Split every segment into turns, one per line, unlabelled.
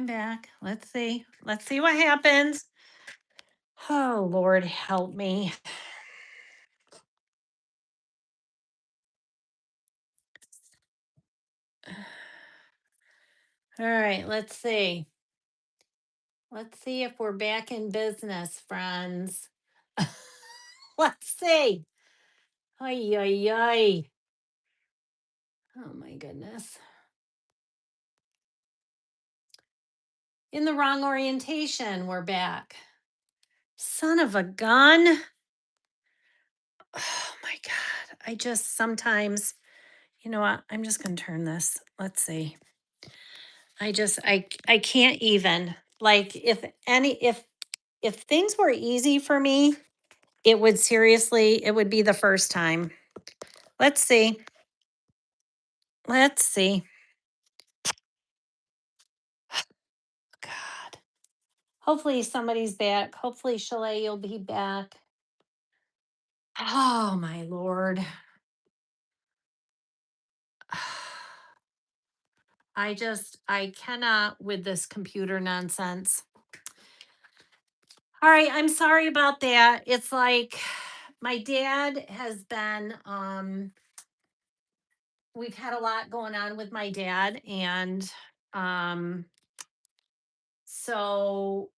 I'm back. Let's see. Let's see what happens. Oh, Lord, help me. All right, let's see. Let's see if we're back in business, friends. Let's see. Ay, ay, ay. Oh, my goodness. In the wrong orientation, we're back. Son of a gun. Oh, my God. I just sometimes, you know what? I'm just going to turn this. Let's see. I can't even. Like if things were easy for me, it would be the first time. Let's see. Let's see. God. Hopefully somebody's back. Hopefully Chalet you'll be back. Oh my Lord. I cannot with this computer nonsense. All right, I'm sorry about that. It's like my dad has been we've had a lot going on with my dad and um so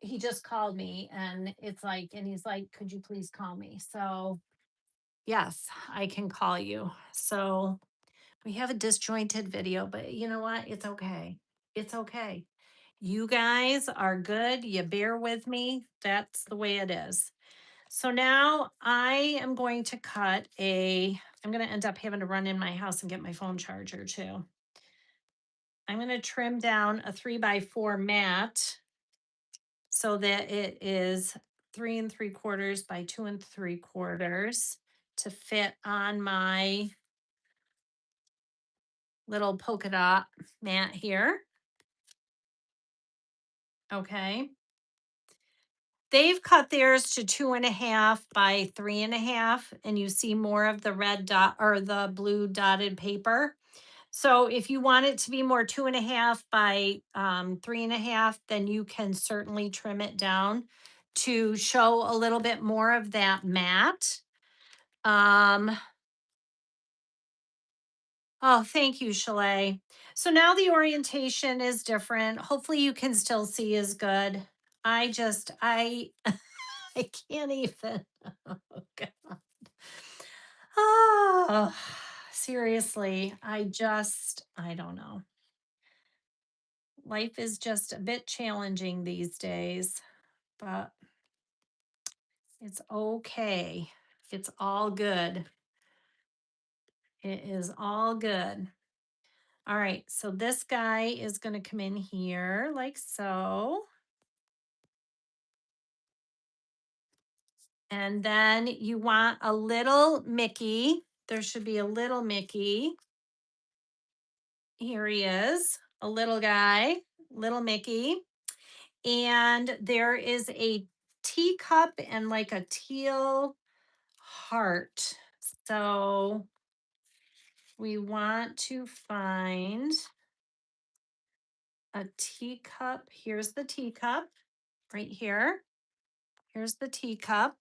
he just called me and it's like and he's like could you please call me, so yes, I can call you. So we have a disjointed video, but you know what, it's okay. It's okay. You guys are good, you bear with me, that's the way it is. So now I'm going to I'm going to end up having to run in my house and get my phone charger too. I'm going to trim down a 3x4 mat so that it is 3 3/4 by 2 3/4 to fit on my little polka dot mat here. Okay. They've cut theirs to 2.5 by 3.5, and you see more of the red dot or the blue dotted paper. So if you want it to be more 2.5 by 3.5, then you can certainly trim it down to show a little bit more of that matte. Um, oh, thank you, Chalet. So now the orientation is different. Hopefully you can still see as good. I I can't even. Oh, God. Oh, seriously, I don't know. Life is just a bit challenging these days, but it's okay. It's all good. It is all good. All right, so this guy is going to come in here like so. And then you want a little Mickey. There should be a little Mickey. Here he is, a little guy, little Mickey. And there is a teacup and like a teal heart. So we want to find a teacup. Here's the teacup right here. Here's the teacup.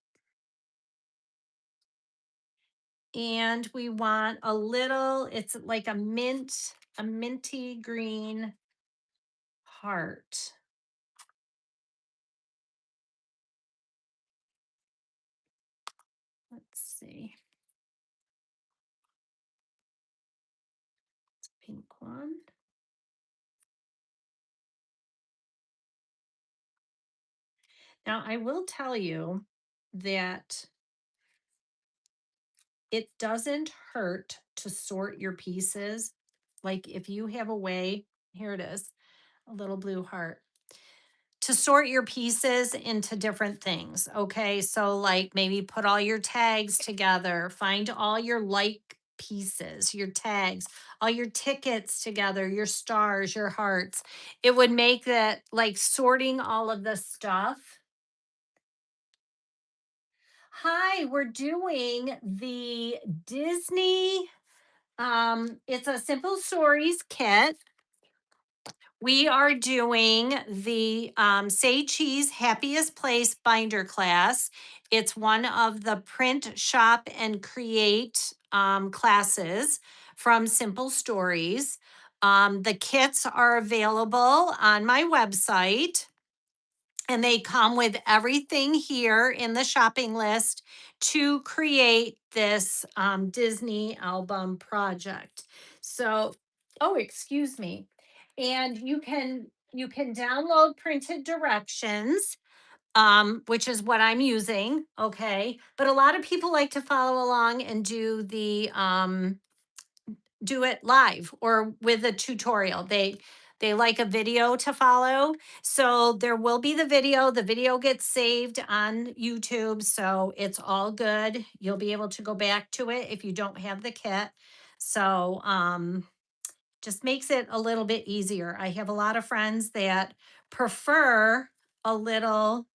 And we want it's like a minty green heart. Let's see. It's a pink one. Now, I will tell you that it doesn't hurt to sort your pieces. Like if you have a way, here it is, a little blue heart, to sort your pieces into different things. Okay. So, like maybe put all your tags together, find all your like pieces, your tags, all your tickets together, your stars, your hearts. It would make that like sorting all of the stuff. Hi, we're doing the Disney. It's a simple stories kit We are doing the Say Cheese Happiest Place binder class. It's one of the print, shop, and create classes from Simple Stories. The kits are available on my website, and they come with everything here in the shopping list to create this Disney album project. So, oh, excuse me. And you can download printed directions, which is what I'm using. Okay, but a lot of people like to follow along and do it live or with a tutorial. They like a video to follow. So there will be the video. The video gets saved on YouTube, so it's all good. You'll be able to go back to it if you don't have the kit. So just makes it a little bit easier. I have a lot of friends that prefer a little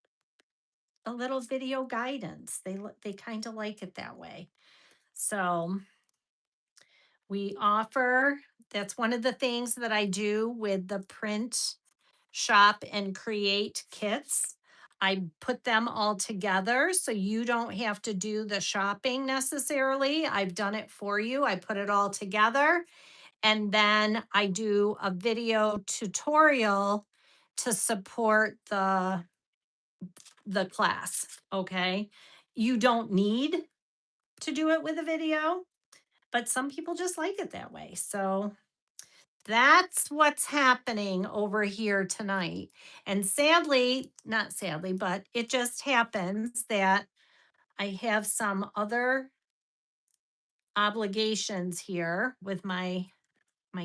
a little video guidance. They kind of like it that way. So we offer, that's one of the things that I do with the print, shop, and create kits. I put them all together so you don't have to do the shopping necessarily. I've done it for you. I put it all together, and then I do a video tutorial to support the class, okay? You don't need to do it with a video, but some people just like it that way. So that's what's happening over here tonight. And sadly, not sadly, but it just happens that I have some other obligations here with my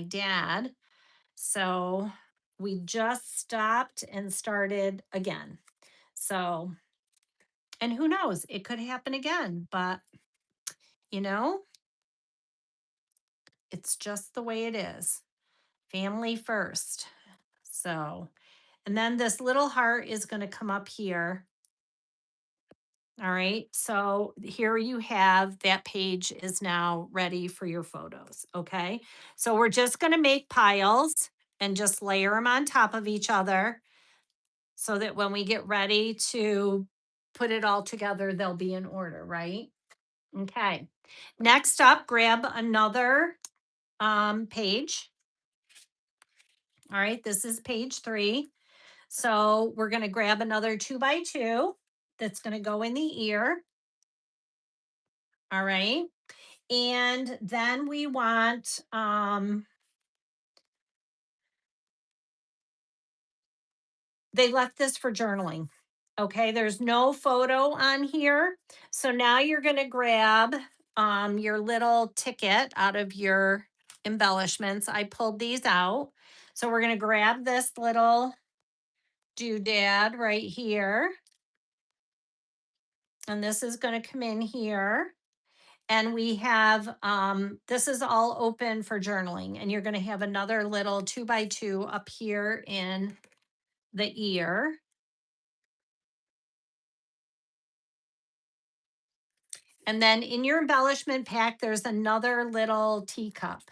dad. So we just stopped and started again. So, and who knows, it could happen again, but you know, it's just the way it is. Family first. So, and then this little heart is going to come up here. All right. So here you have that page is now ready for your photos. Okay. So we're just going to make piles and just layer them on top of each other so that when we get ready to put it all together, they'll be in order. Right. Okay. Next up, grab another page. All right. This is page 3. So we're going to grab another 2x2 that's going to go in the ear. All right. And then we want, they left this for journaling. Okay. There's no photo on here. So now you're going to grab your little ticket out of your embellishments. I pulled these out. So we're going to grab this little doodad right here. And this is going to come in here. And we have, this is all open for journaling. And you're going to have another little 2x2 up here in the ear. And then in your embellishment pack, there's another little teacup.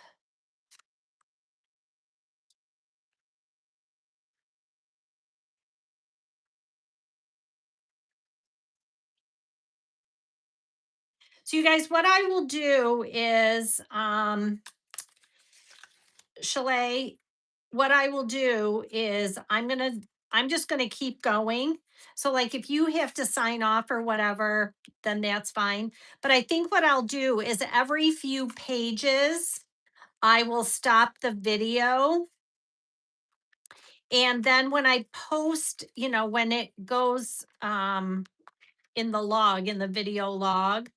So you guys, what I will do is, Chalet, what I will do is I'm just gonna keep going. So like if you have to sign off or whatever, then that's fine. But I think what I'll do is every few pages, I will stop the video. And then when I post, when it goes in the log, in the video log,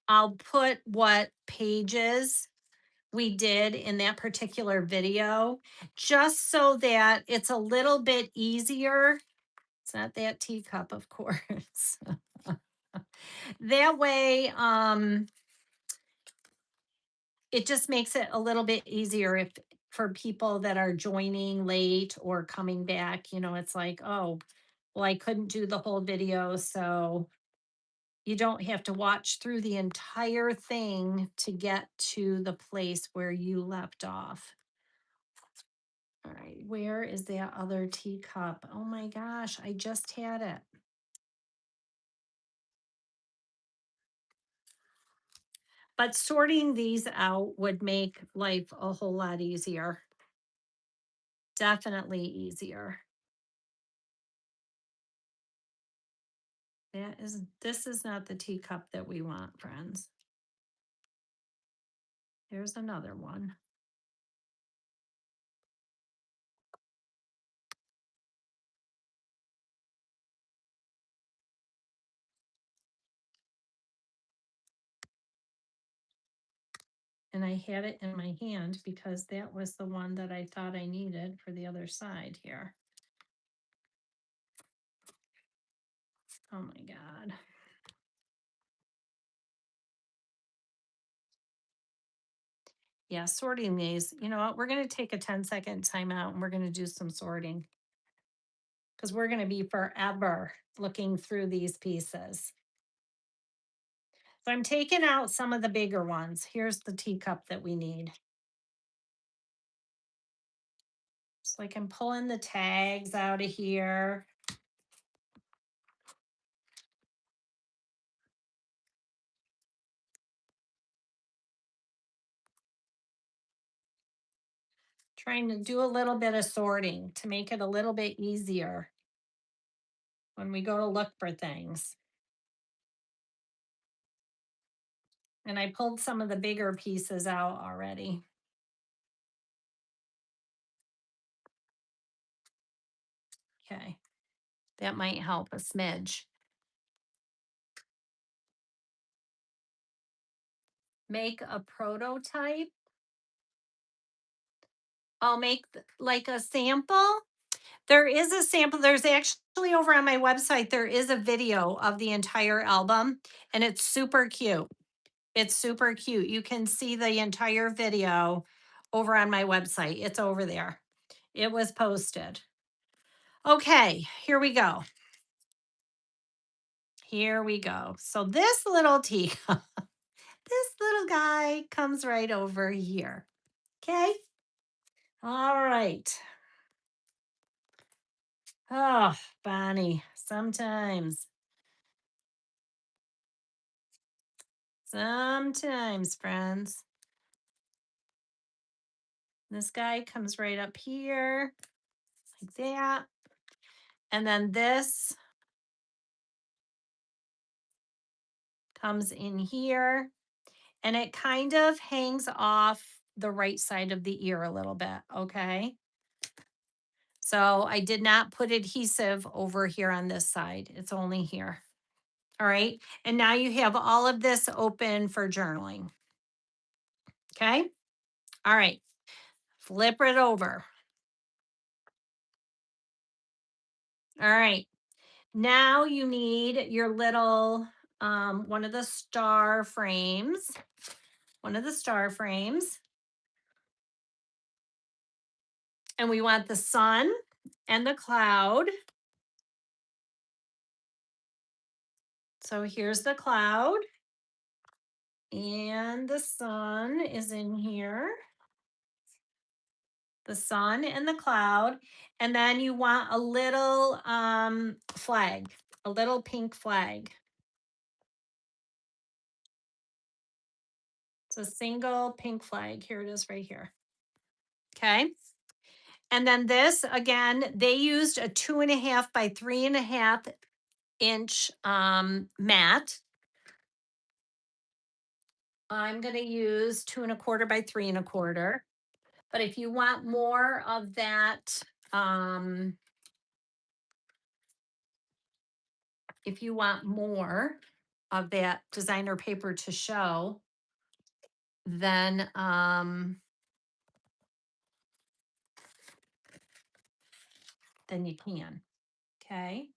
I'll put what pages we did in that particular video, just so that it's a little bit easier. It's not that teacup, of course. That way, it just makes it a little bit easier if for people that are joining late or coming back, it's like, oh, well, I couldn't do the whole video, so you don't have to watch through the entire thing to get to the place where you left off. All right, where is that other teacup? Oh my gosh, I just had it. But sorting these out would make life a whole lot easier. Definitely easier. This is not the teacup that we want, friends. Here's another one. And I had it in my hand because that was the one that I thought I needed for the other side here. Oh my God. Yeah, sorting these. You know what? We're going to take a 10-second timeout and we're going to do some sorting because we're going to be forever looking through these pieces. So I'm taking out some of the bigger ones. Here's the teacup that we need. It's like I'm pulling the tags out of here. Trying to do a little bit of sorting to make it a little bit easier when we go to look for things. And I pulled some of the bigger pieces out already. Okay. That might help a smidge. Make a prototype. I'll make like a sample. There is a sample. There's actually over on my website, there is a video of the entire album and it's super cute. It's super cute. You can see the entire video over on my website. It's over there. It was posted. Okay, here we go. Here we go. So this little teacup, this little guy comes right over here. Okay. All right. Oh, Bonnie, sometimes, friends, this guy comes right up here like that. And then this comes in here and it kind of hangs off the right side of the ear a little bit. Okay. So I did not put adhesive over here on this side. It's only here. All right. And now you have all of this open for journaling. Okay. All right. Flip it over. All right. Now you need your little, one of the star frames, one of the star frames. And we want the sun and the cloud. So here's the cloud and the sun is in here. The sun and the cloud. And then you want a little flag, a little pink flag. It's a single pink flag. Here it is right here. Okay. And then this again, they used a 2.5 by 3.5 inch mat. I'm going to use 2.25 by 3.25. But if you want more of that, if you want more of that designer paper to show, then you can. Okay.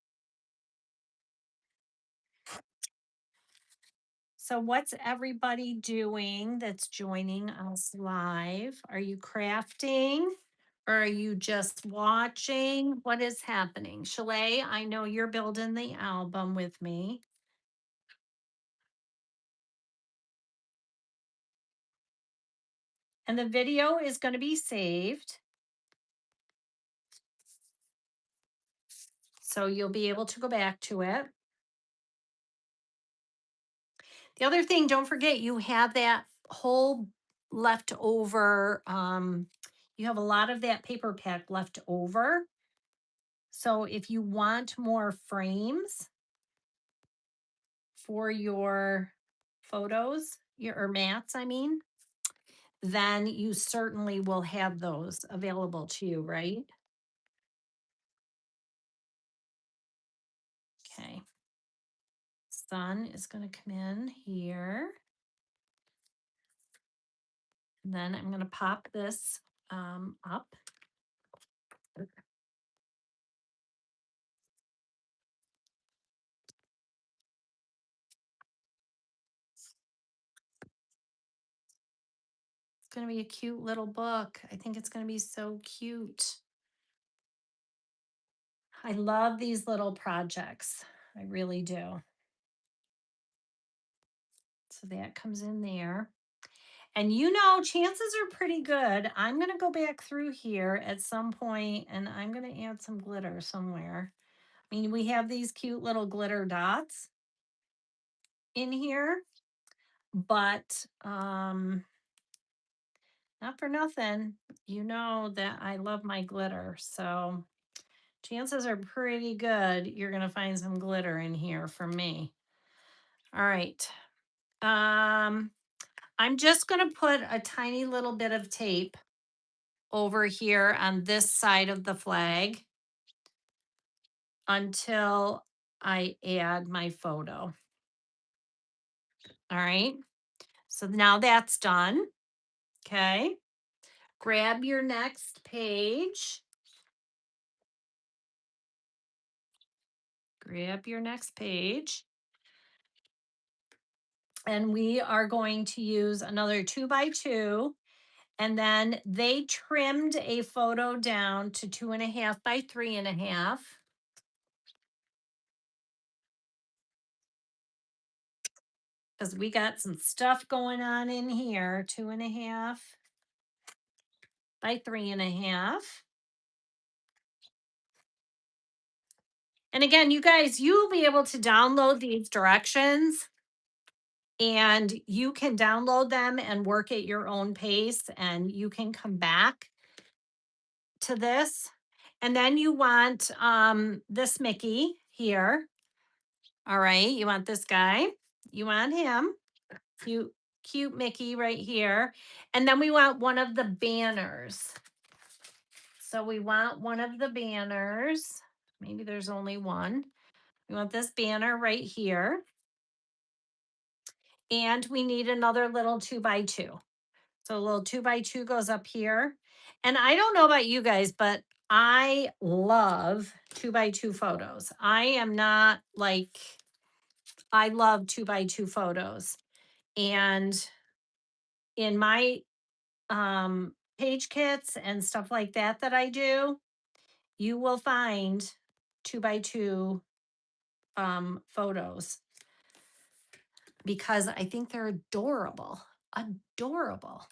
So what's everybody doing that's joining us live? Are you crafting? Or are you just watching? What is happening? Shalay, I know you're building the album with me. And the video is going to be saved. So you'll be able to go back to it. The other thing, don't forget you have that whole leftover, you have a lot of that paper pack left over. So if you want more frames for your photos, or mats, I mean, then you certainly will have those available to you, right? Okay. Sun is going to come in here. And then I'm going to pop this up. It's going to be a cute little book. I think it's going to be so cute. I love these little projects. I really do. So that comes in there. And chances are pretty good. I'm going to go back through here at some point and I'm going to add some glitter somewhere. I mean, we have these cute little glitter dots in here, but not for nothing. You know that I love my glitter. So chances are pretty good you're going to find some glitter in here from me. All right. I'm just going to put a tiny little bit of tape over here on this side of the flag until I add my photo. All right. So now that's done. Okay. Grab your next page. Grab your next page. And we are going to use another 2x2. And then they trimmed a photo down to 2.5 by 3.5. Because we got some stuff going on in here. 2.5 by 3.5. And again, you guys, you'll be able to download these directions and you can download them and work at your own pace and you can come back to this. And then you want this Mickey here. All right, you want this guy. You want him. Cute Mickey right here. And then we want one of the banners. So we want one of the banners. Maybe there's only one. We want this banner right here. And we need another little 2x2. So a little 2x2 goes up here. And I don't know about you guys, but I love 2x2 photos. I am not like, I love 2x2 photos. And in my page kits and stuff like that I do, you will find 2x2 photos because I think they're adorable. Adorable.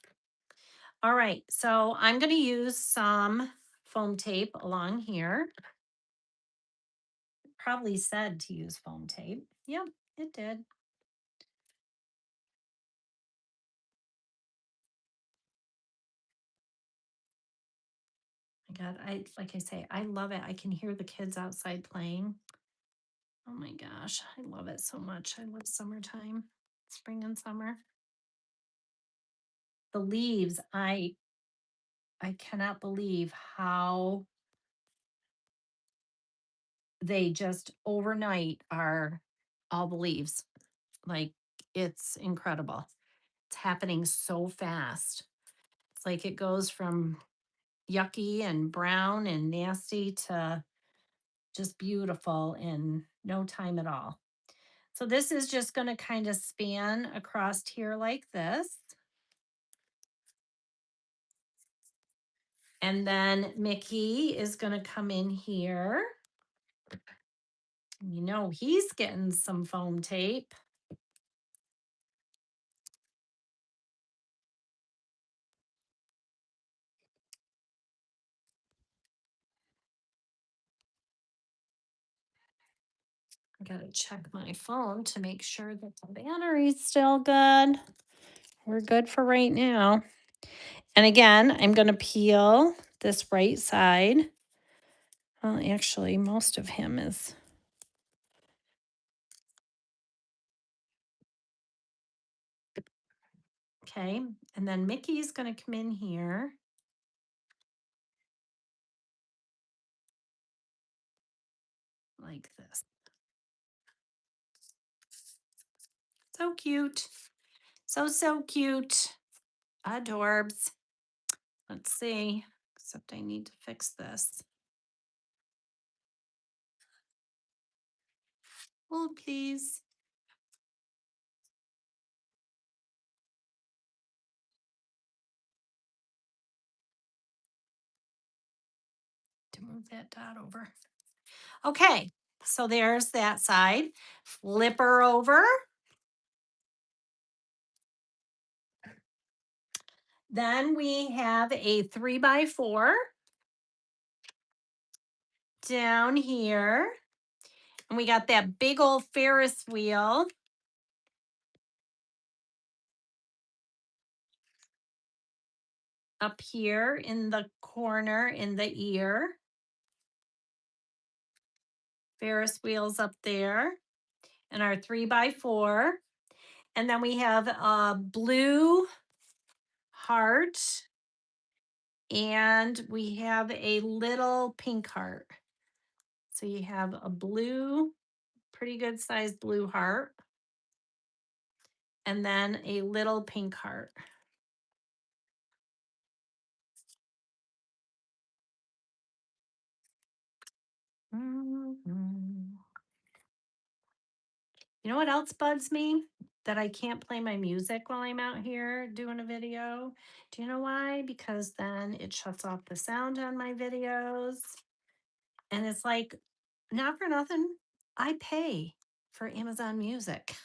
All right, so I'm going to use some foam tape along here. Probably said to use foam tape. Yep, it did. My God, like I say, I love it. I can hear the kids outside playing. Oh my gosh, I love it so much. I love summertime, spring and summer. The leaves, I cannot believe how they just overnight are all the leaves. Like it's incredible. It's happening so fast. It's like it goes from yucky and brown and nasty to just beautiful in no time at all. So this is just going to kind of span across here like this. And then Mickey is going to come in here. He's getting some foam tape. I gotta check my phone to make sure that the battery's still good. We're good for right now. And again, I'm gonna peel this right side. Well, actually, most of him is. Okay, and then Mickey's gonna come in here. Like this. So cute. So cute. Adorbs. Let's see. Except I need to fix this. Oh, please. To move that dot over. Okay, so there's that side. Flip her over. Then we have a 3x4 down here. And we got that big old Ferris wheel. Up here in the corner in the ear. Ferris wheels up there. And our 3x4. And then we have a blue heart. And we have a little pink heart. So you have a blue, pretty good sized blue heart. And then a little pink heart. Mhm. You know what else bugs me? That I can't play my music while I'm out here doing a video. Do you know why? Because then it shuts off the sound on my videos. And it's like, not for nothing, I pay for Amazon Music.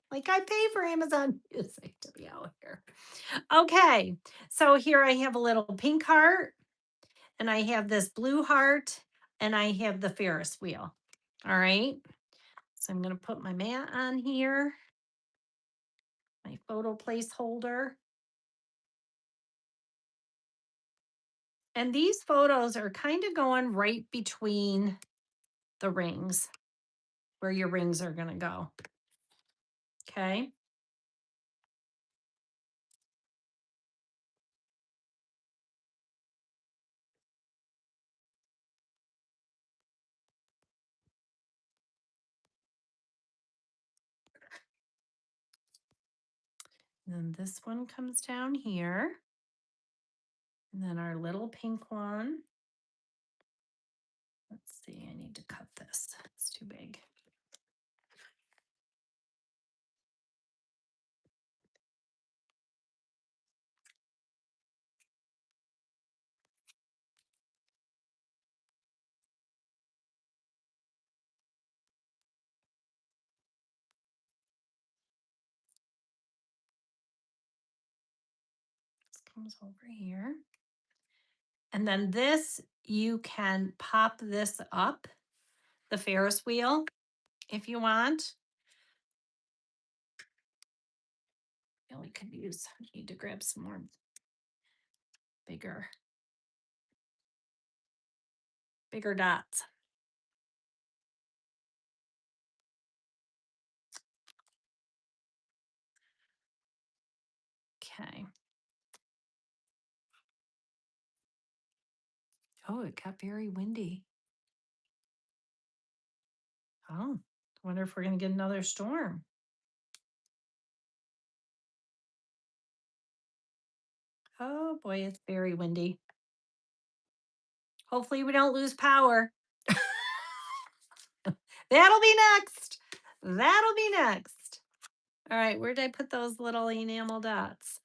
Like I pay for Amazon Music to be out here. Okay, so here I have a little pink heart, and I have this blue heart, and I have the Ferris wheel. All right, so I'm going to put my mat on here, my photo placeholder. And these photos are kind of going right between the rings where your rings are going to go. Okay. And then this one comes down here. And then our little pink one. Let's see, I need to cut this. It's too big. This comes over here. And then this, you can pop this up, the Ferris wheel, if you want. You know, we could use, need to grab some more bigger dots. Okay. Oh, it got very windy. Oh, I wonder if we're going to get another storm. Oh boy, it's very windy. Hopefully we don't lose power. That'll be next. That'll be next. All right, where did I put those little enamel dots?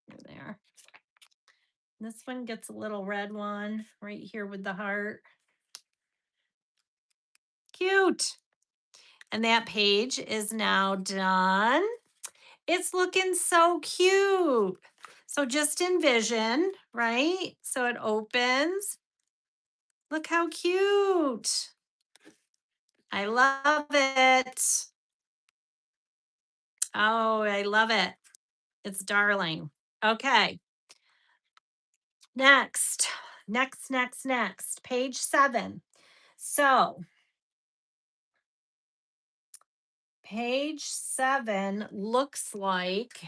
There they are. This one gets a little red one right here with the heart. Cute. And that page is now done. It's looking so cute. So just envision, right? So it opens. Look how cute. I love it. Oh, I love it. It's darling. Okay. Next, next. Page 7. So, page 7 looks like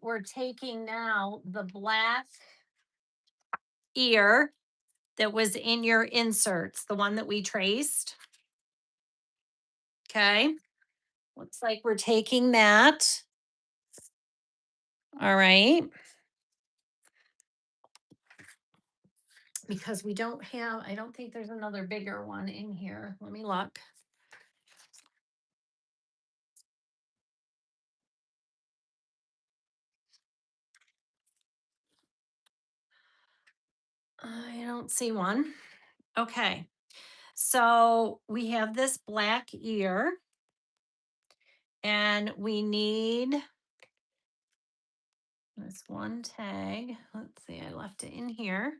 we're taking now the black ear that was in your inserts, the one that we traced. Okay. Looks like we're taking that. All right. Because I don't think there's another bigger one in here. Let me look. I don't see one. Okay. So we have this black ear and we need this one tag. Let's see, I left it in here.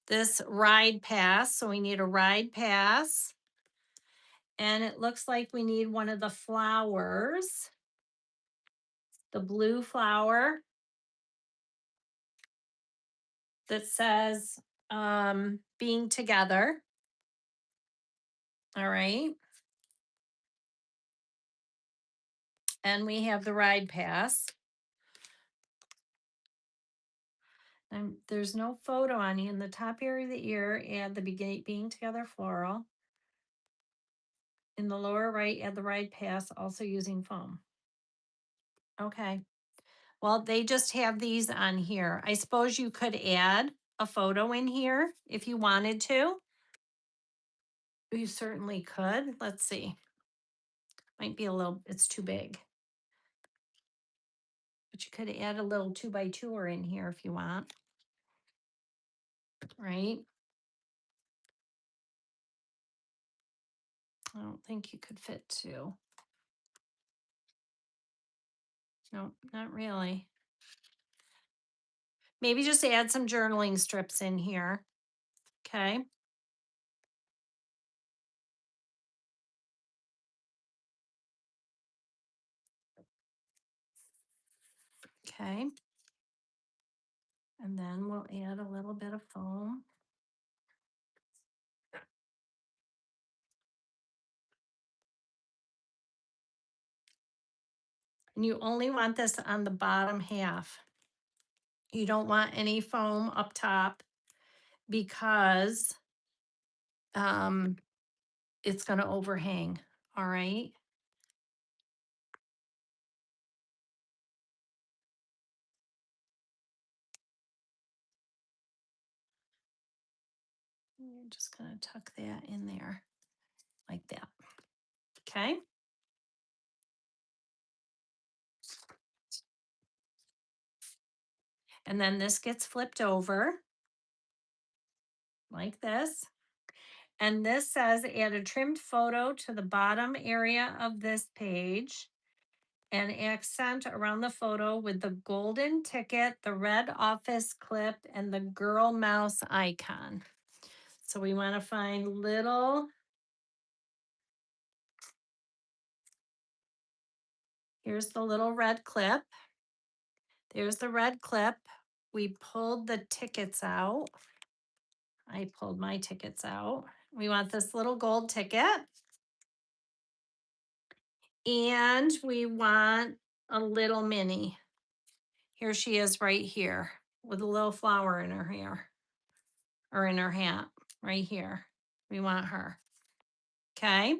This ride pass. So we need a ride pass. And it looks like we need one of the flowers, the blue flower that says being together. All right. And we have the ride pass. And there's no photo on you in the top area of the ear. Add the being together floral. In the lower right, add the ride pass, also using foam. Okay. Well, they just have these on here. I suppose you could add a photo in here if you wanted to. You certainly could. Let's see. Might be it's too big. But you could add a little 2x2 in here if you want. Right? I don't think you could fit 2. No, not really. Maybe just add some journaling strips in here. Okay. Okay. And then we'll add a little bit of foam. And you only want this on the bottom half. You don't want any foam up top because it's going to overhang. All right. You're just going to tuck that in there like that. Okay. And then this gets flipped over like this. And this says add a trimmed photo to the bottom area of this page and accent around the photo with the golden ticket, the red office clip, and the girl mouse icon. So we want to find here's the little red clip. There's the red clip. We pulled the tickets out. I pulled my tickets out. We want this little gold ticket. And we want a little Minnie. Here she is right here with a little flower in her hair or in her hat right here. We want her. Okay.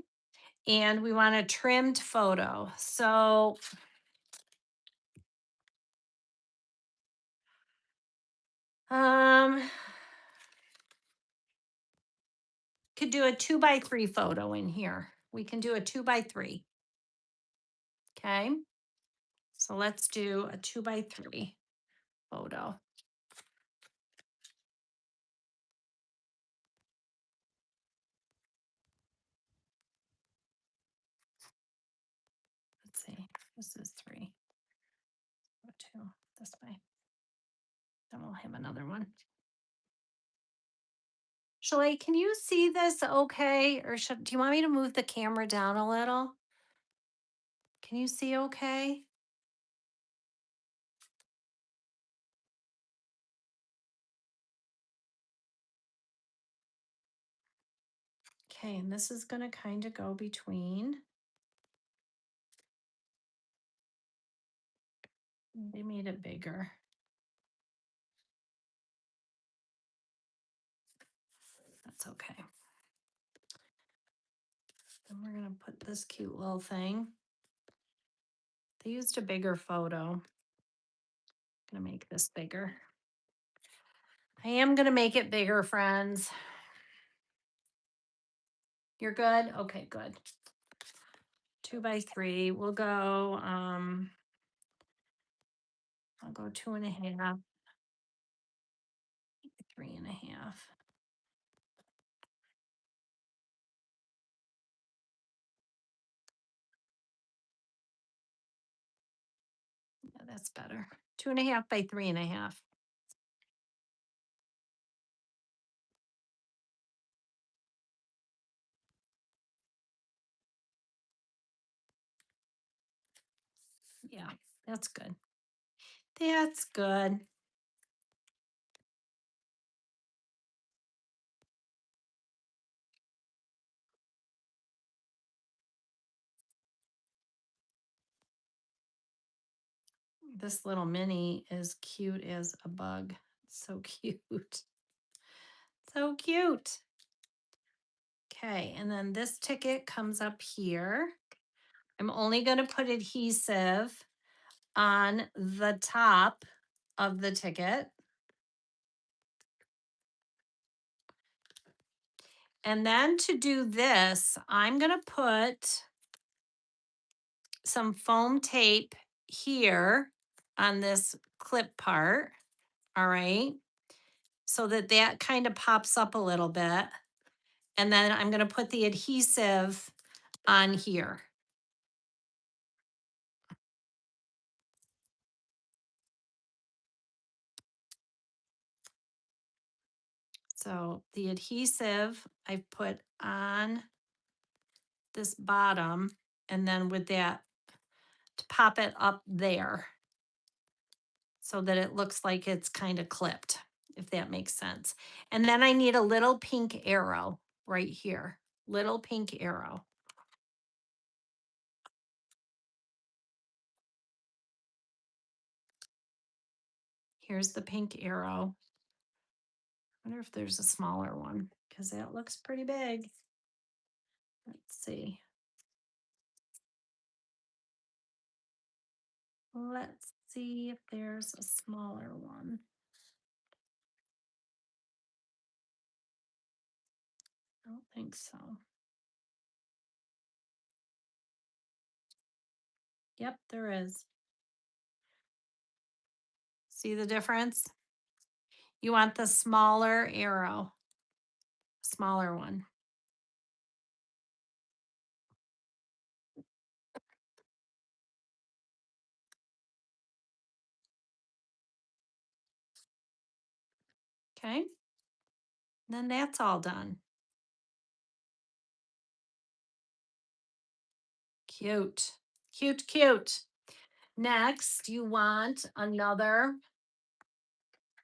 And we want a trimmed photo. So could do a 2x3 photo in here. We can do a 2x3. Okay. So let's do a 2x3 photo. Let's see. This is 3. this way. Then we'll have another one. Shalay, can you see this okay? Or do you want me to move the camera down a little? Can you see okay? Okay, and this is going to kind of go between. They made it bigger. That's okay. Then we're going to put this cute little thing. They used a bigger photo. I'm going to make this bigger. I am going to make it bigger, friends. You're good? Okay, good. 2 by 3. We'll go, I'll go 2.5, 3.5. Yeah, that's better. 2.5 by 3.5. Yeah, that's good. That's good. This little mini is cute as a bug. So cute. So cute. Okay, and then this ticket comes up here. I'm only going to put adhesive on the top of the ticket. And then to do this, I'm going to put some foam tape here on this clip part. All right. So that that kind of pops up a little bit. And then I'm going to put the adhesive on here. So the adhesive I've put on this bottom, and then with that, to pop it up there so that it looks like it's kind of clipped, if that makes sense. And then I need a little pink arrow right here, little pink arrow. Here's the pink arrow. I wonder if there's a smaller one because that looks pretty big. Let's see. Let's see if there's a smaller one. I don't think so. Yep, there is. See the difference? You want the smaller arrow, smaller one. Okay. Then that's all done. Cute, cute, cute. Next, you want another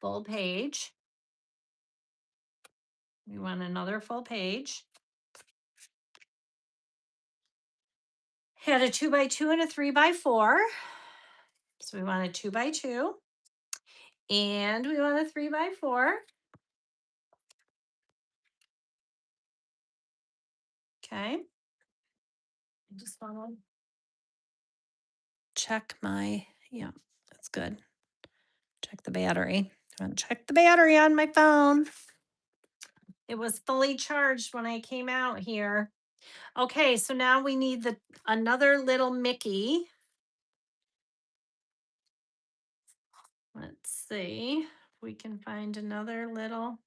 full page. You want another full page. Had a 2 by 2 and a 3 by 4. So we want a 2 by 2. And we want a 3 by 4. Okay. I just want to check my, yeah, that's good. Check the battery. I want to check the battery on my phone. It was fully charged when I came out here. Okay, so now we need another little Mickey. Let's see if we can find another little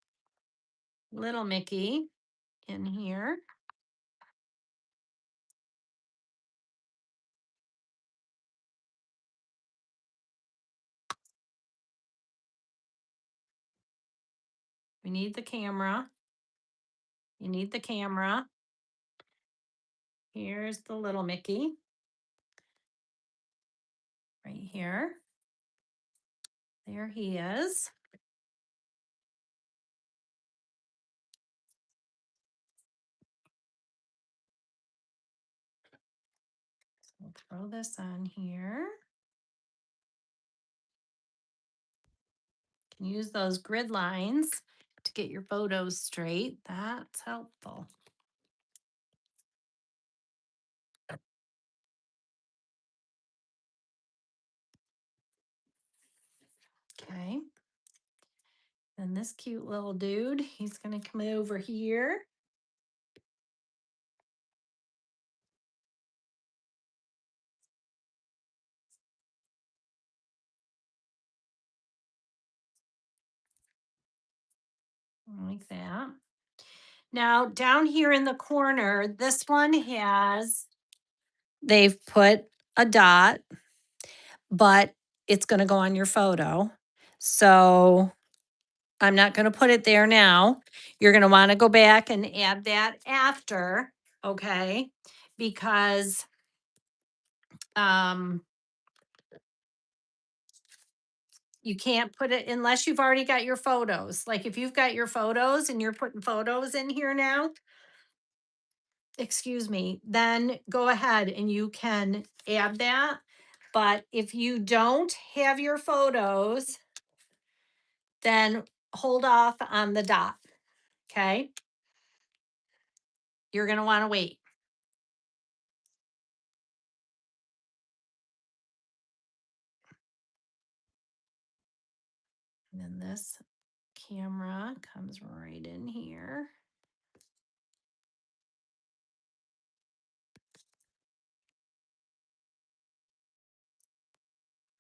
Mickey in here. We need the camera. You need the camera. Here's the little Mickey right here. There he is. So we'll throw this on here. You can use those grid lines to get your photos straight. That's helpful. Okay. And this cute little dude, he's going to come over here. Like that. Now, down here in the corner, this one has, they've put a dot, but it's going to go on your photo. So I'm not going to put it there now. You're going to want to go back and add that after, okay? Because you can't put it unless you've already got your photos. Like if you've got your photos and you're putting photos in here now, excuse me, then go ahead and you can add that. But if you don't have your photos, then hold off on the dot. Okay. You're going to want to wait. And then this camera comes right in here.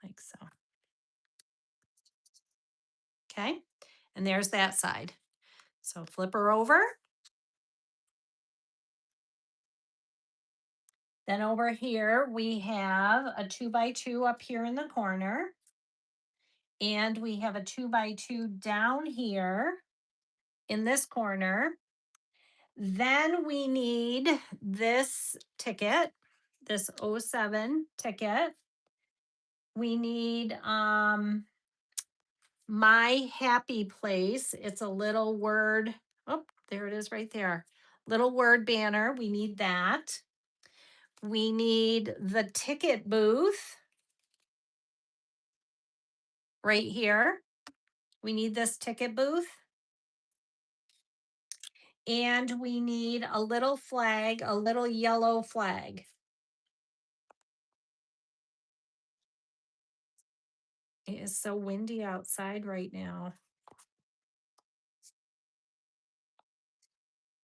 Like so. Okay. And there's that side. So flip her over. Then over here, we have a 2x2 up here in the corner. And we have a 2x2 down here in this corner. Then we need this ticket, this 07 ticket. We need my happy place. It's a little word. Oh, there it is right there. Little word banner. We need that. We need the ticket booth right here. We need this ticket booth. And we need a little flag, a little yellow flag. It is so windy outside right now.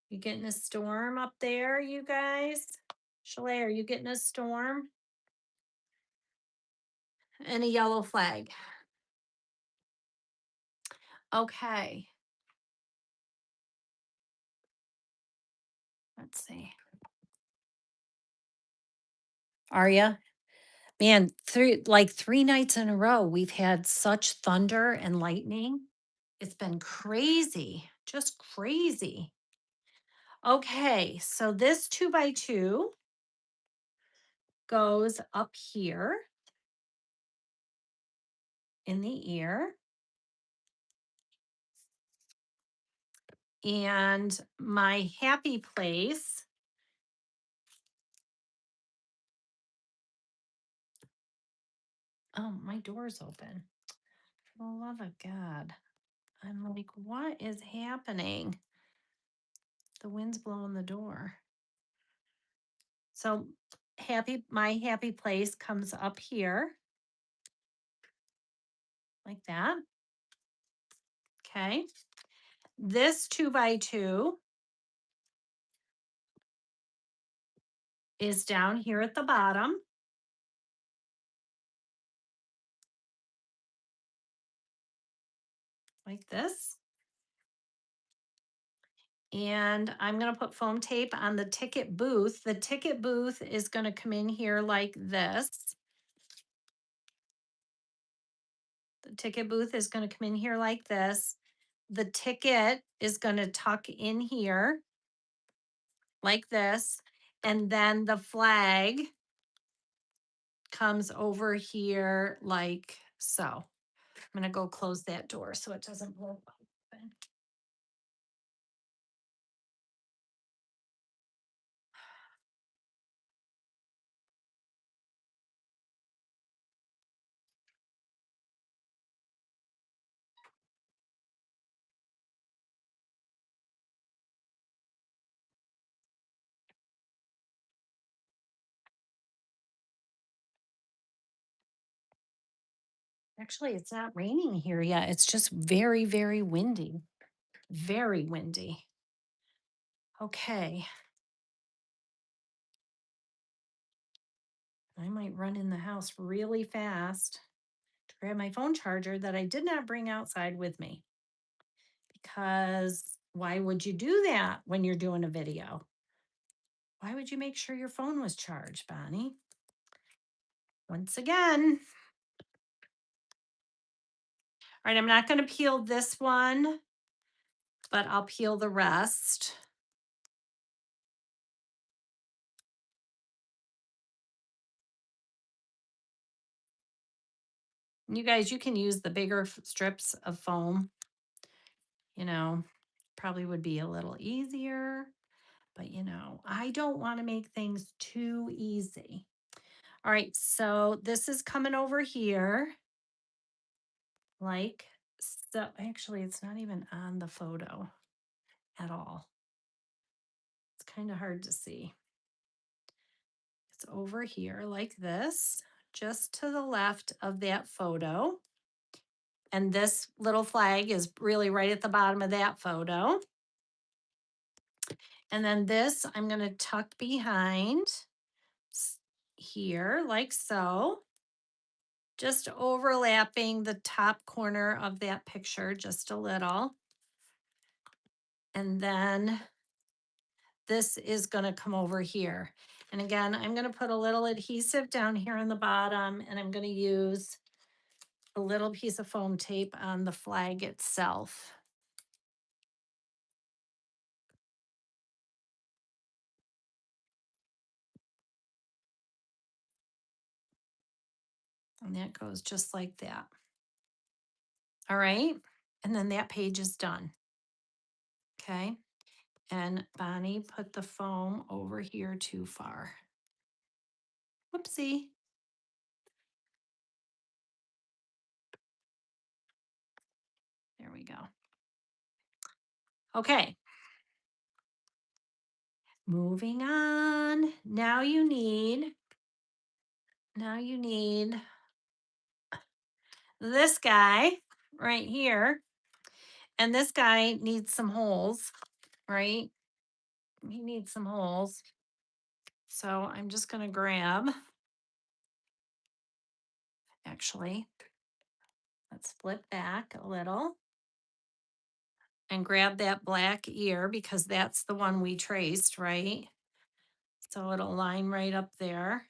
You getting a storm up there, you guys? Chalet, are you getting a storm? And a yellow flag. Okay. Let's see. Are you? Man, three nights in a row, we've had such thunder and lightning. It's been crazy, just crazy. Okay, so this 2x2 goes up here in the ear. And my happy place oh, my door's open. For the love of God. I'm like, what is happening? The wind's blowing the door. So my happy place comes up here. Like that. Okay. This 2x2 is down here at the bottom. Like this. And I'm going to put foam tape on the ticket booth. The ticket booth is going to come in here like this. The ticket booth is going to come in here like this. the ticket is going to tuck in here like this. And then the flag comes over here like so. I'm going to go close that door so it doesn't blow open. Actually, it's not raining here yet. It's just very, very windy. Very windy. Okay. I might run in the house really fast to grab my phone charger that I did not bring outside with me. Because why would you do that when you're doing a video? Why would you make sure your phone was charged, Bonnie? Once again. All right, I'm not going to peel this one, but I'll peel the rest. You guys, you can use the bigger strips of foam. You know, probably would be a little easier, but I don't want to make things too easy. All right, so this is coming over here like so. Actually, it's not even on the photo at all. It's kind of hard to see. It's over here like this, just to the left of that photo. And this little flag is really right at the bottom of that photo. And then this I'm going to tuck behind here like so, just overlapping the top corner of that picture just a little. And then this is going to come over here. And again, I'm going to put a little adhesive down here on the bottom, and I'm going to use a little piece of foam tape on the flag itself. And that goes just like that. All right. And then that page is done. Okay. And Bonnie put the foam over here too far. Whoopsie. There we go. Okay. Moving on. Now you need this guy right here. And this guy needs some holes, right? He needs some holes. So I'm just going to grab, actually, let's flip back a little and grab that black ear because that's the one we traced, right? So it'll line right up there.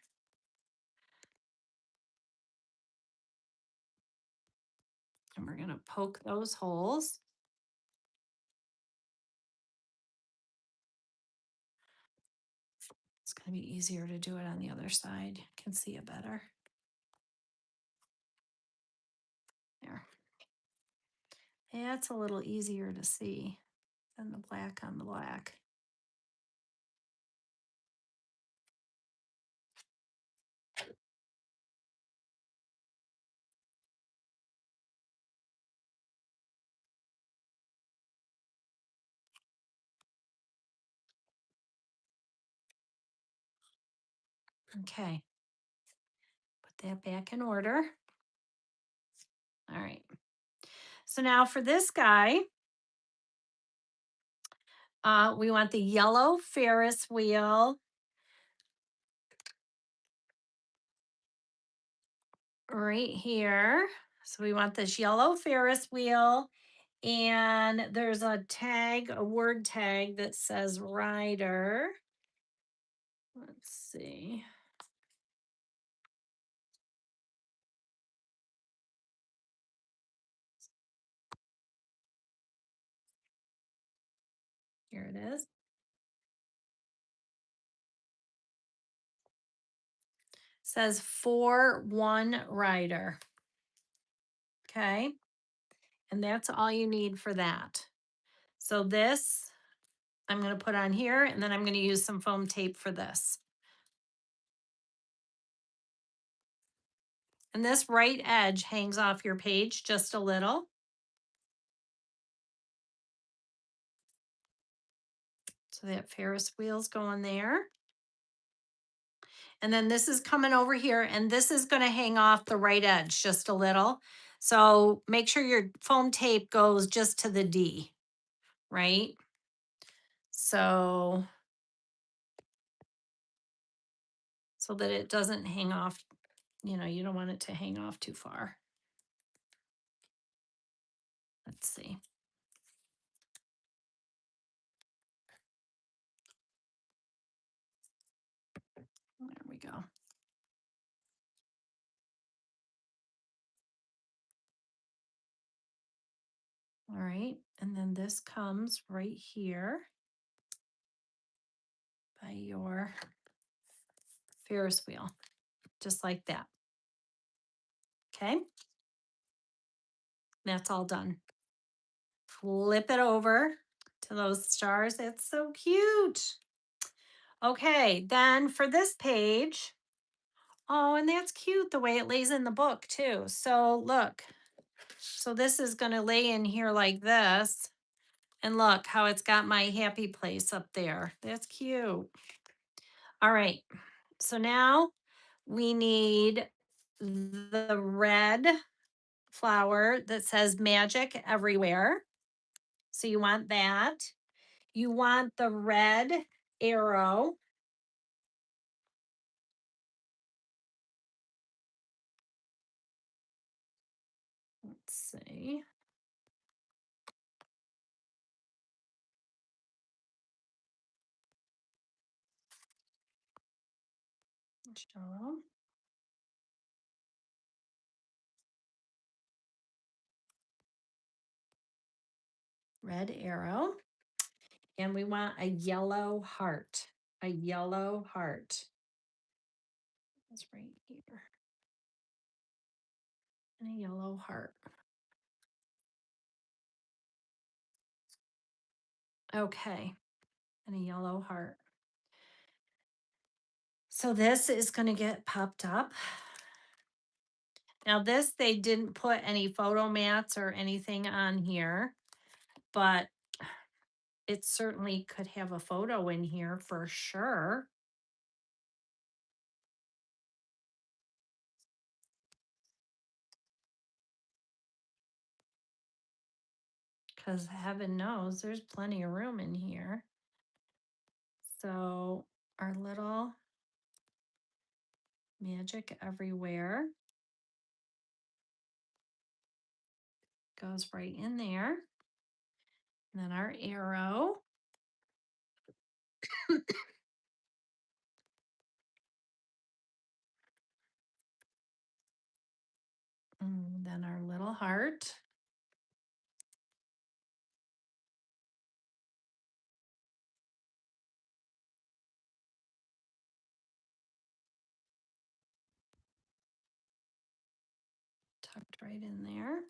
And we're going to poke those holes. It's going to be easier to do it on the other side. You can see it better. There. Yeah, it's a little easier to see than the black on the black. Okay. Put that back in order. All right. So now for this guy, we want the yellow Ferris wheel right here. So we want this yellow Ferris wheel. And there's a tag, a word tag that says rider. Let's see. Here it is. Says for one rider. Okay. And that's all you need for that. So this I'm going to put on here, and then I'm going to use some foam tape for this. And this right edge hangs off your page just a little. So that Ferris wheel's going there. And then this is coming over here, and this is going to hang off the right edge just a little. So make sure your foam tape goes just to the D, right? So that it doesn't hang off, you don't want it to hang off too far. Let's see. There we go. All right, and then this comes right here by your Ferris wheel, just like that. Okay, that's all done. Flip it over to those stars. It's so cute. Okay, then for this page, oh, and that's cute the way it lays in the book too. So look, so this is going to lay in here like this. And look how it's got my happy place up there. That's cute. All right, so now we need the red flower that says magic everywhere. So you want that. You want the red arrow. Let's see. Show. Red arrow. And we want a yellow heart. A yellow heart. It's right here. And a yellow heart. Okay. And a yellow heart. So this is going to get popped up. Now this, they didn't put any photo mats or anything on here, but it certainly could have a photo in here for sure. Because heaven knows there's plenty of room in here. So our little magic everywhere goes right in there. And then our arrow. And then our little heart. Tucked right in there.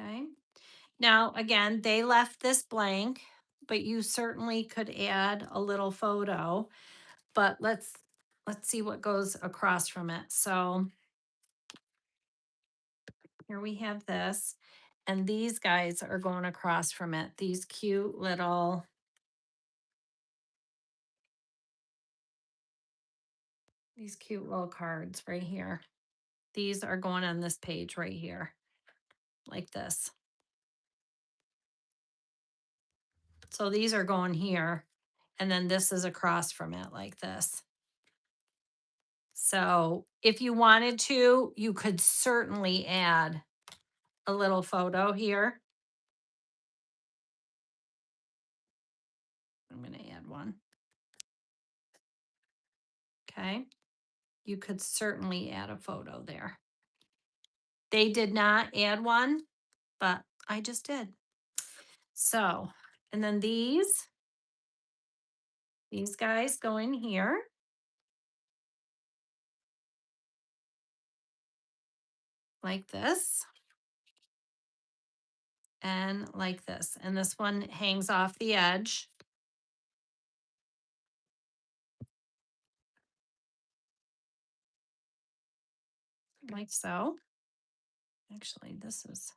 Okay. Now, again, they left this blank, but you certainly could add a little photo. But let's see what goes across from it. So here we have this, and these guys are going across from it. These cute little cards right here. These are going on this page right here, like this. So these are going here, and then this is across from it like this. So if you wanted to, you could certainly add a little photo here. I'm going to add one. Okay. You could certainly add a photo there. They did not add one, but I just did. So And then these guys go in here like this and like this. And this one hangs off the edge like so. Actually, this is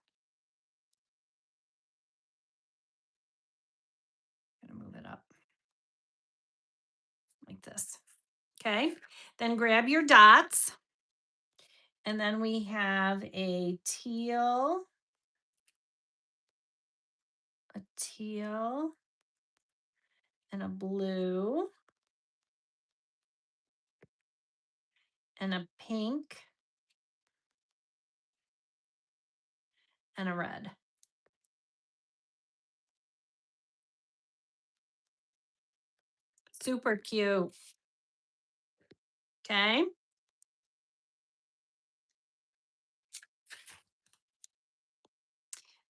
going to move it up like this. Okay. Then grab your dots. And then we have a teal, and a blue, and a pink, and a red. Super cute. Okay.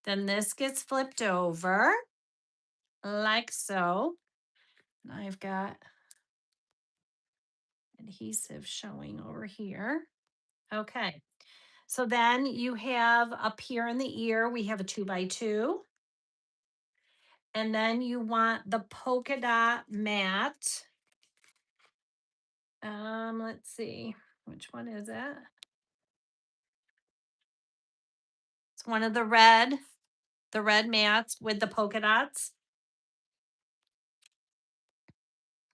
Then this gets flipped over like so. And I've got adhesive showing over here. Okay. So then you have up here in the ear, we have a 2x2. And then you want the polka dot mat. Let's see, which one is it? It's one of the red mats with the polka dots.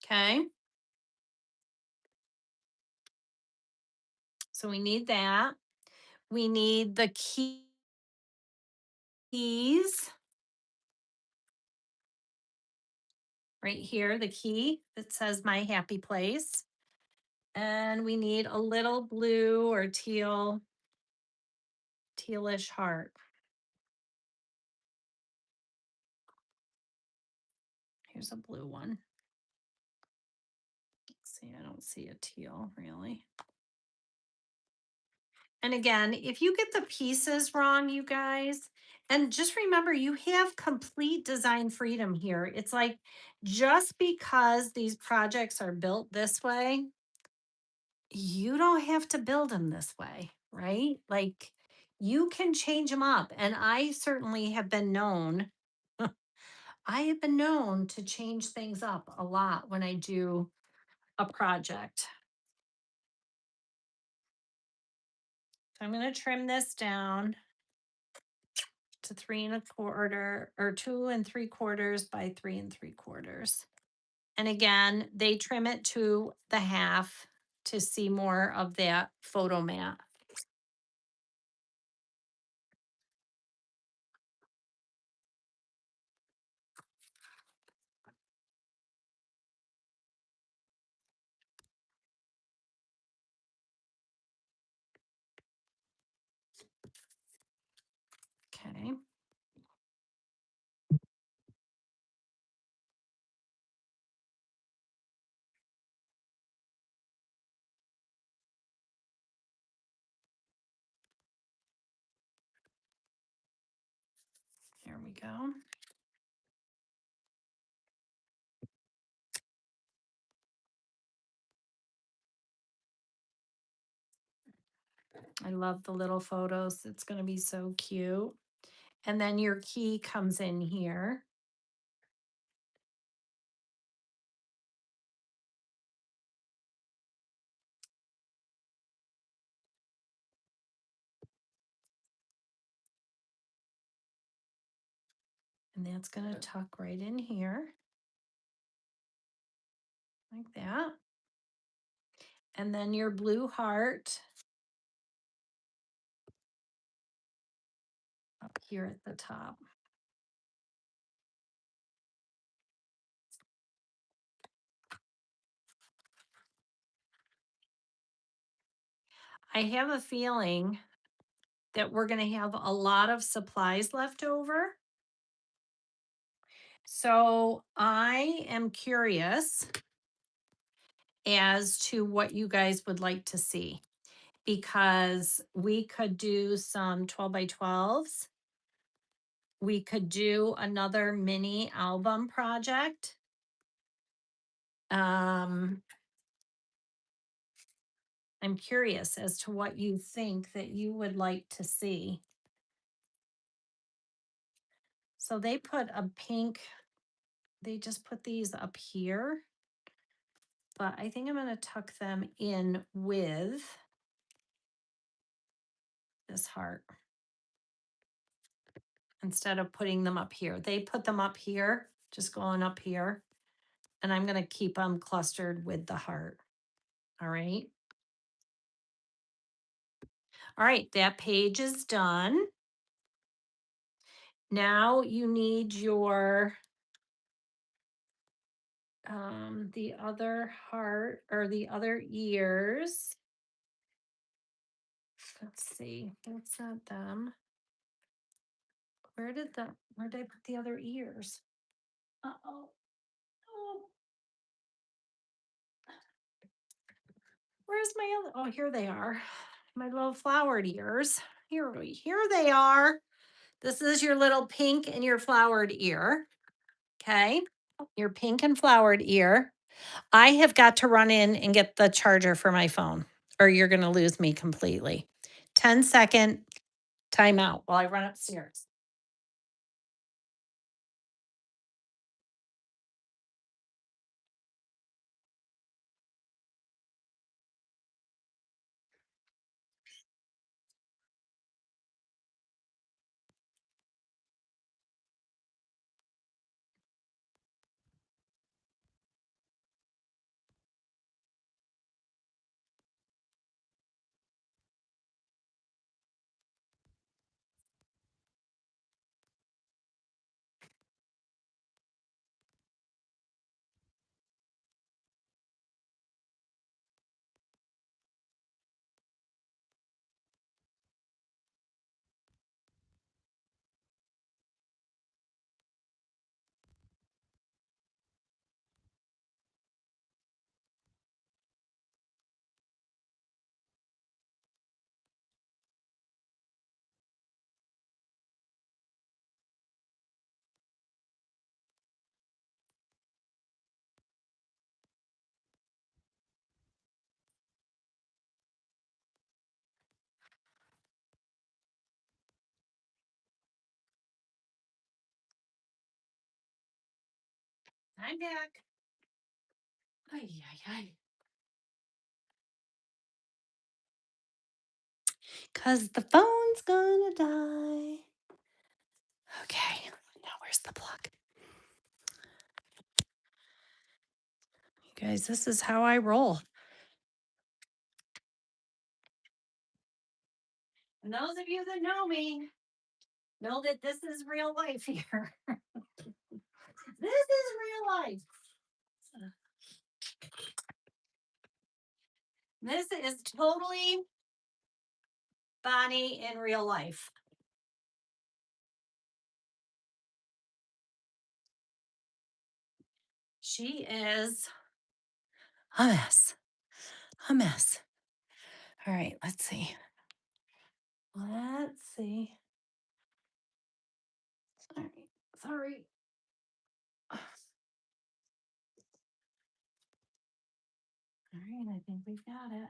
Okay. So we need that. We need the keys right here, the key that says my happy place. And we need a little blue or tealish heart. Here's a blue one. Let's see, I don't see a teal really. And again, if you get the pieces wrong, you guys, and just remember you have complete design freedom here. It's like just because these projects are built this way, you don't have to build them this way, right? Like you can change them up. And I certainly have been known, I have been known to change things up a lot when I do a project. So I'm going to trim this down to 3 1/4 or 2 3/4 by 3 3/4. And again, they trim it to the half to see more of that photo mat. Okay. Here we go. I love the little photos. It's going to be so cute. And then your key comes in here. And that's going to tuck right in here like that. And then your blue heart up here at the top. I have a feeling that we're going to have a lot of supplies left over. So I am curious as to what you guys would like to see because we could do some 12 by 12s we could do another mini album project. Um, I'm curious as to what you think that you would like to see. So they put a pink, they just put these up here, but I think I'm going to tuck them in with this heart instead of putting them up here. They put them up here, just going up here, and I'm going to keep them clustered with the heart. All right. All right, that page is done. Now you need your the other heart or the other ears. Let's see. That's not them. Where did I put the other ears? Uh-oh. Oh, where's my other? Oh, here they are. My little flowered ears. Here they are. This is your little pink and your flowered ear. Okay. Your pink and flowered ear. I have got to run in and get the charger for my phone, or you're going to lose me completely. 10-second timeout while I run upstairs. I'm back. Ay, ay, ay. Because the phone's gonna die. Okay, now where's the plug? You guys, this is how I roll. And those of you that know me know that this is real life here. This is real life. This is totally Bonnie in real life. She is a mess. A mess. All right, let's see. Let's see. All right, sorry. All right, I think we've got it.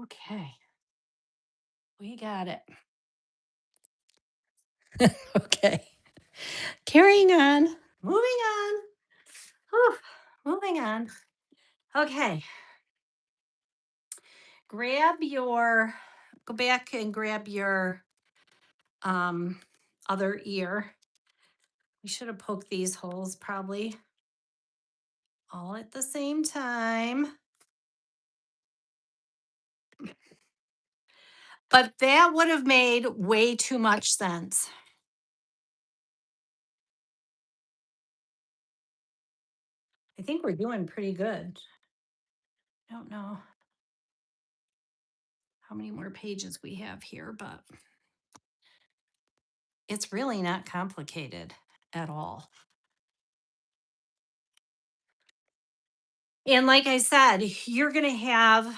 Okay, we got it. Okay, carrying on, moving on. Whew, moving on. Okay, grab your, go back and grab your um other ear. We should have poked these holes probably all at the same time. But that would have made way too much sense. I think we're doing pretty good. I don't know how many more pages we have here, but it's really not complicated at all. And like I said, you're going to have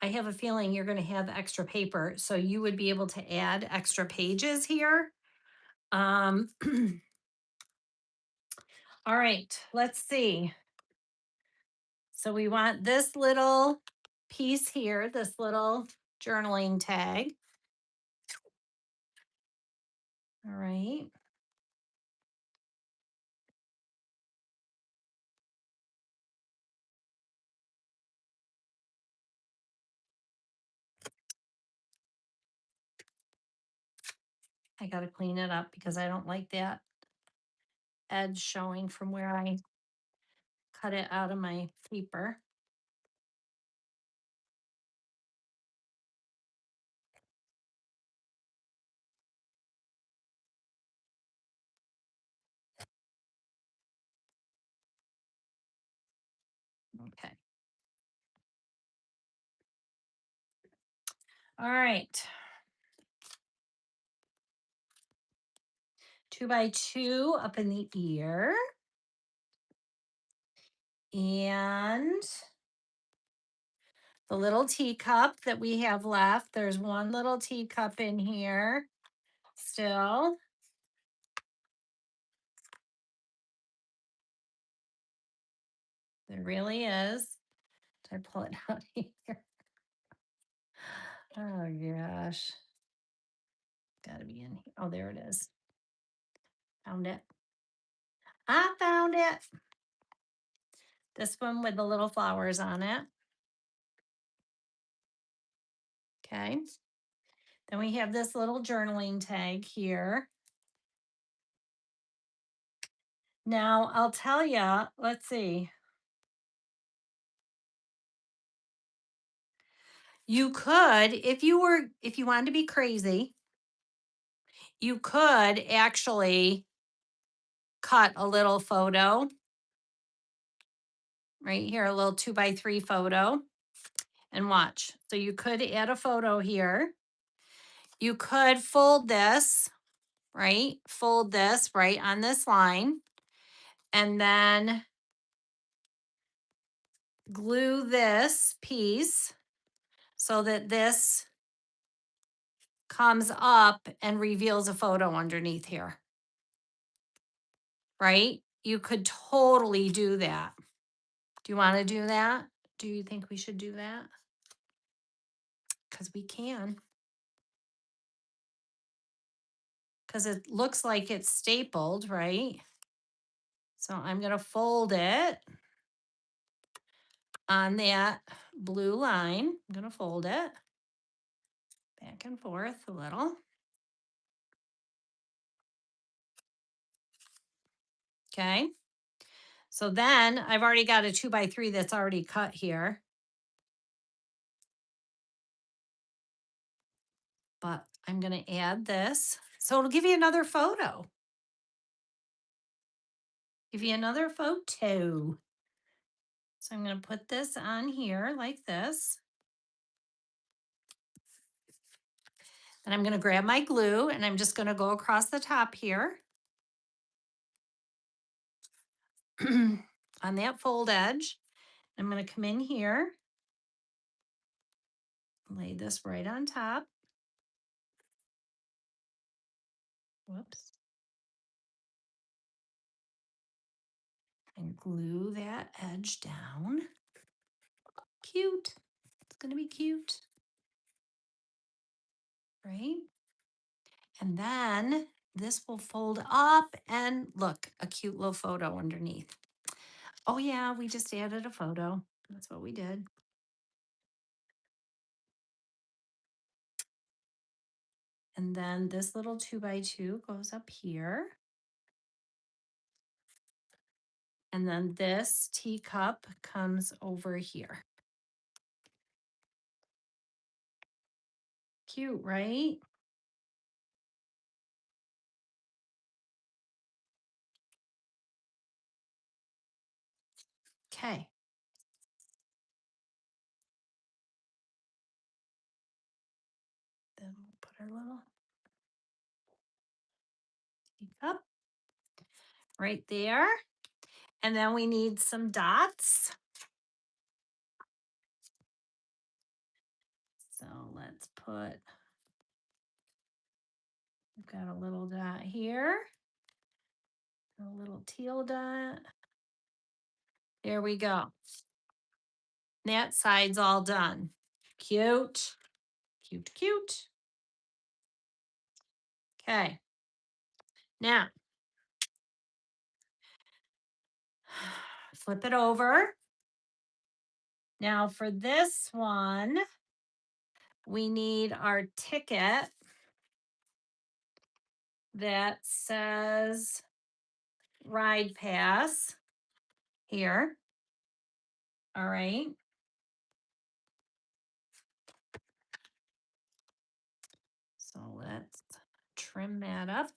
I have a feeling you're going to have extra paper, so you would be able to add extra pages here. Um, all right, let's see. So we want this little piece here, this little journaling tag. All right. I got to clean it up because I don't like that edge showing from where I cut it out of my paper. Okay. All right. 2 by 2 up in the ear. And the little teacup that we have left. There's one little teacup in here still. There really is. Did I pull it out here? Oh gosh. Gotta be in here. Oh, there it is. Found it. I found it. This one with the little flowers on it. Okay. Then we have this little journaling tag here. Now I'll tell you, let's see. You could, if you wanted to be crazy, you could actually cut a little photo right here, a little 2 by 3 photo, and watch. So you could add a photo here. You could fold this, right? Fold this right on this line, and then glue this piece so that this comes up and reveals a photo underneath here, right? You could totally do that. Do you want to do that? Do you think we should do that? Because we can. Because it looks like it's stapled, right? So I'm going to fold it on that blue line. I'm going to fold it back and forth a little. Okay. So then I've already got a 2 by 3 that's already cut here. But I'm going to add this. So it'll give you another photo. Give you another photo. So I'm going to put this on here like this. And I'm going to grab my glue and I'm just going to go across the top here on that fold edge. I'm going to come in here, lay this right on top. Whoops. And glue that edge down. Cute. It's going to be cute. Right? And then this will fold up and look, a cute little photo underneath. Oh yeah, we just added a photo. That's what we did. And then this little 2 by 2 goes up here. And then this teacup comes over here. Cute, right? Okay. Then we'll put our little teacup right there. And then we need some dots. put, we've got a little dot here, a little teal dot. There we go. That side's all done. Cute, cute, cute. Okay. Now, flip it over. Now for this one, we need our ticket that says ride pass here. All right. So let's trim that up.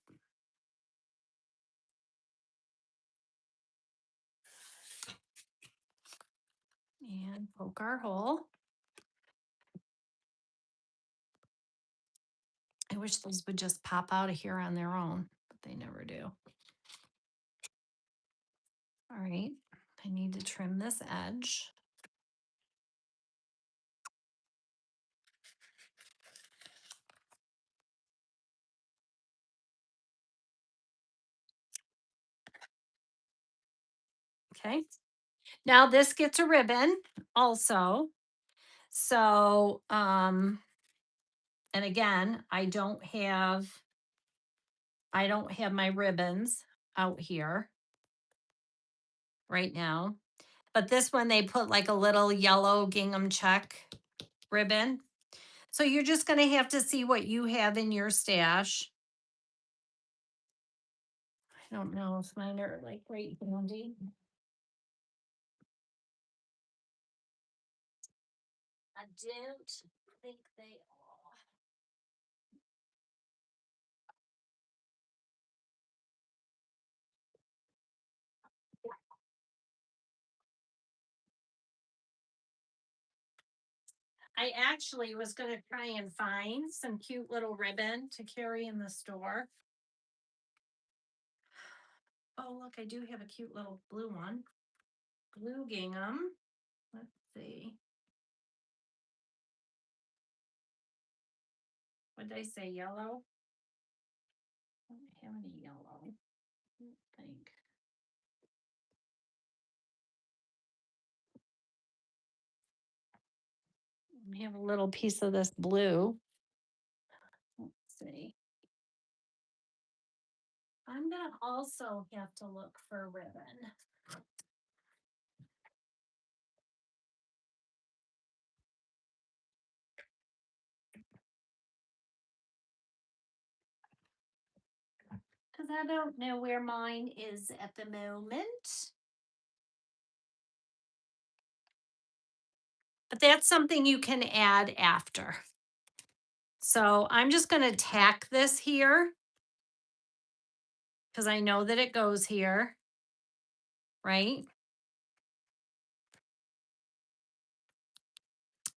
And poke our hole. I wish those would just pop out of here on their own, but they never do. All right, I need to trim this edge. Okay, now this gets a ribbon also. So, and again, I don't have my ribbons out here right now. But this one, they put like a little yellow gingham check ribbon. So you're just going to have to see what you have in your stash. I don't know if mine are like right handy. I don't think they are. I actually was going to try and find some cute little ribbon to carry in the store. Oh, look, I do have a cute little blue one. Blue gingham. Let's see. What did I say? Yellow? I don't have any yellow. I don't think. I have a little piece of this blue. Let's see. I'm gonna also have to look for ribbon. Because I don't know where mine is at the moment. But that's something you can add after. So I'm just going to tack this here because I know that it goes here, right?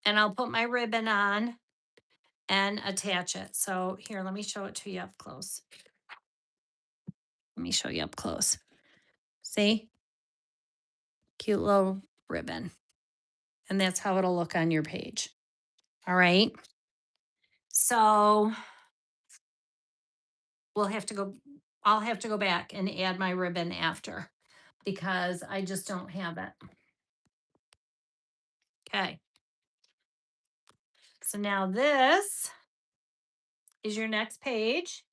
And I'll put my ribbon on and attach it. So here, let me show it to you up close. Let me show you up close. See? Cute little ribbon. And that's how it'll look on your page. All right. So we'll have to go, I'll have to go back and add my ribbon after because I just don't have it. Okay. So now this is your next page.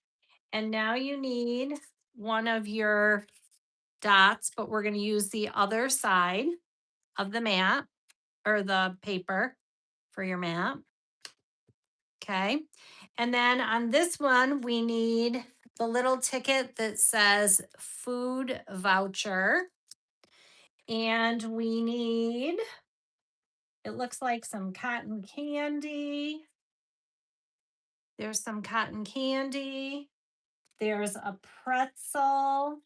And now you need one of your dots, but we're going to use the other side of the mat or the paper for your mat. Okay. And then on this one, we need the little ticket that says food voucher. And we need, it looks like some cotton candy. There's some cotton candy. There's a pretzel.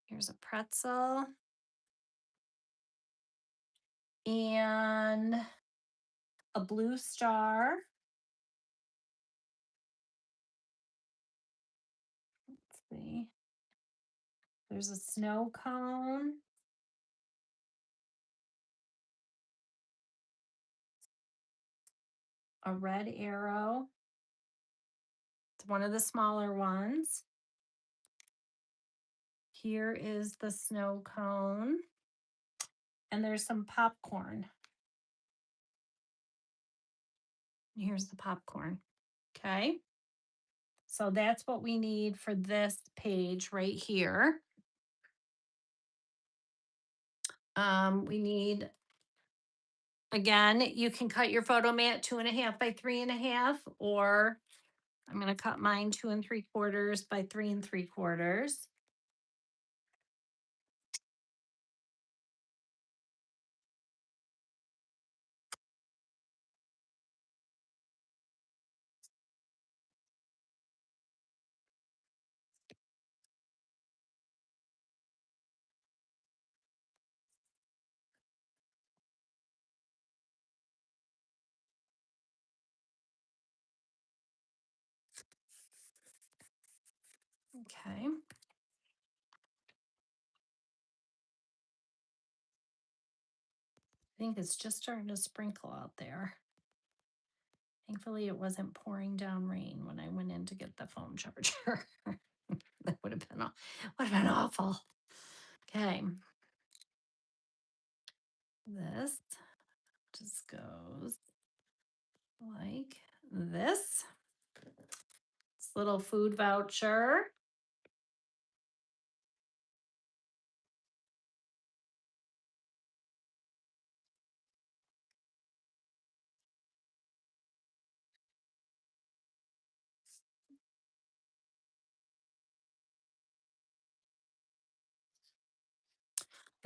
Here's a pretzel. And a blue star. Let's see. There's a snow cone. a red arrow. It's one of the smaller ones. Here is the snow cone. And there's some popcorn. Here's the popcorn. Okay. So that's what we need for this page right here. We need, again, you can cut your photo mat 2.5 by 3.5, or I'm going to cut mine 2 3/4 by 3 3/4. Okay. I think it's just starting to sprinkle out there. Thankfully, it wasn't pouring down rain when I went in to get the phone charger. That would have been awful. Okay. This just goes like this. This little food voucher.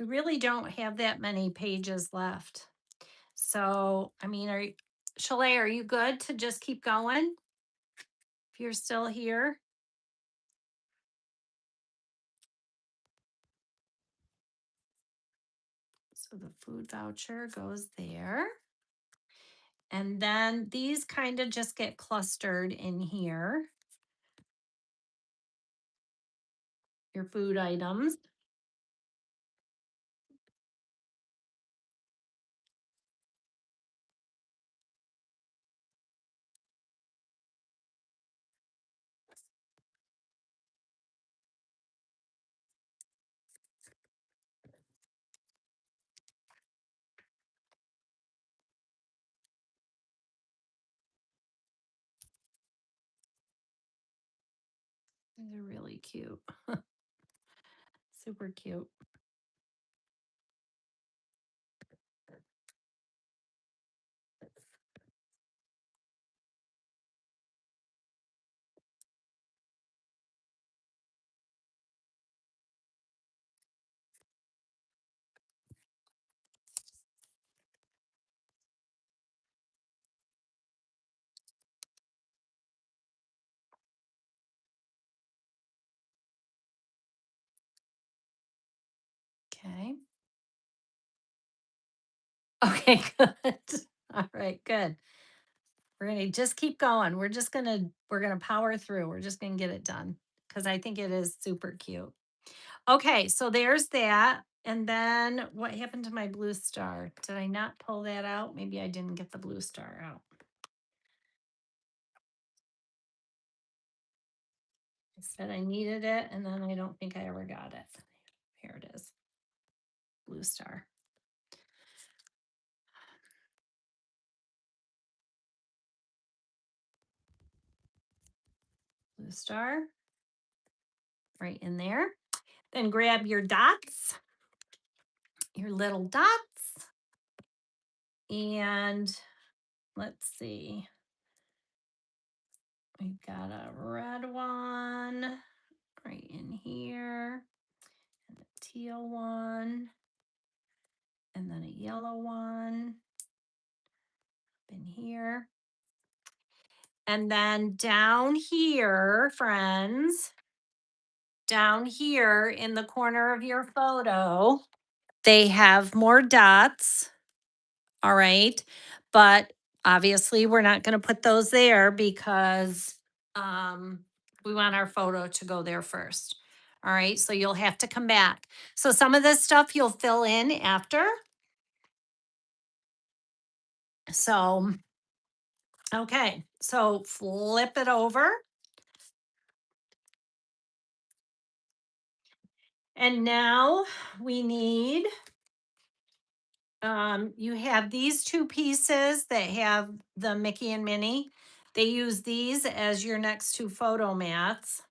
We really don't have that many pages left. So, I mean, Chalet, are you good to just keep going? If you're still here? So the food voucher goes there. And then these kind of just get clustered in here. Your food items. These are really cute. Super cute. Okay. Okay, good. All right, good. We're gonna just keep going. We're gonna power through. We're just gonna get it done because I think it is super cute. Okay, so there's that. And then what happened to my blue star? Did I not pull that out? Maybe I didn't get the blue star out. I said I needed it, and then I don't think I ever got it. Here it is. Blue star. Blue star. Right in there. Then grab your dots, your little dots. And let's see. We've got a red one right in here, and a teal one, and then a yellow one up in here. And then down here, friends, down here in the corner of your photo, they have more dots. All right. But obviously, we're not going to put those there because we want our photo to go there first. All right. So you'll have to come back. So some of this stuff you'll fill in after. So Okay, so flip it over. And now we need, you have these two pieces that have the Mickey and Minnie. They use these as your next two photo mats.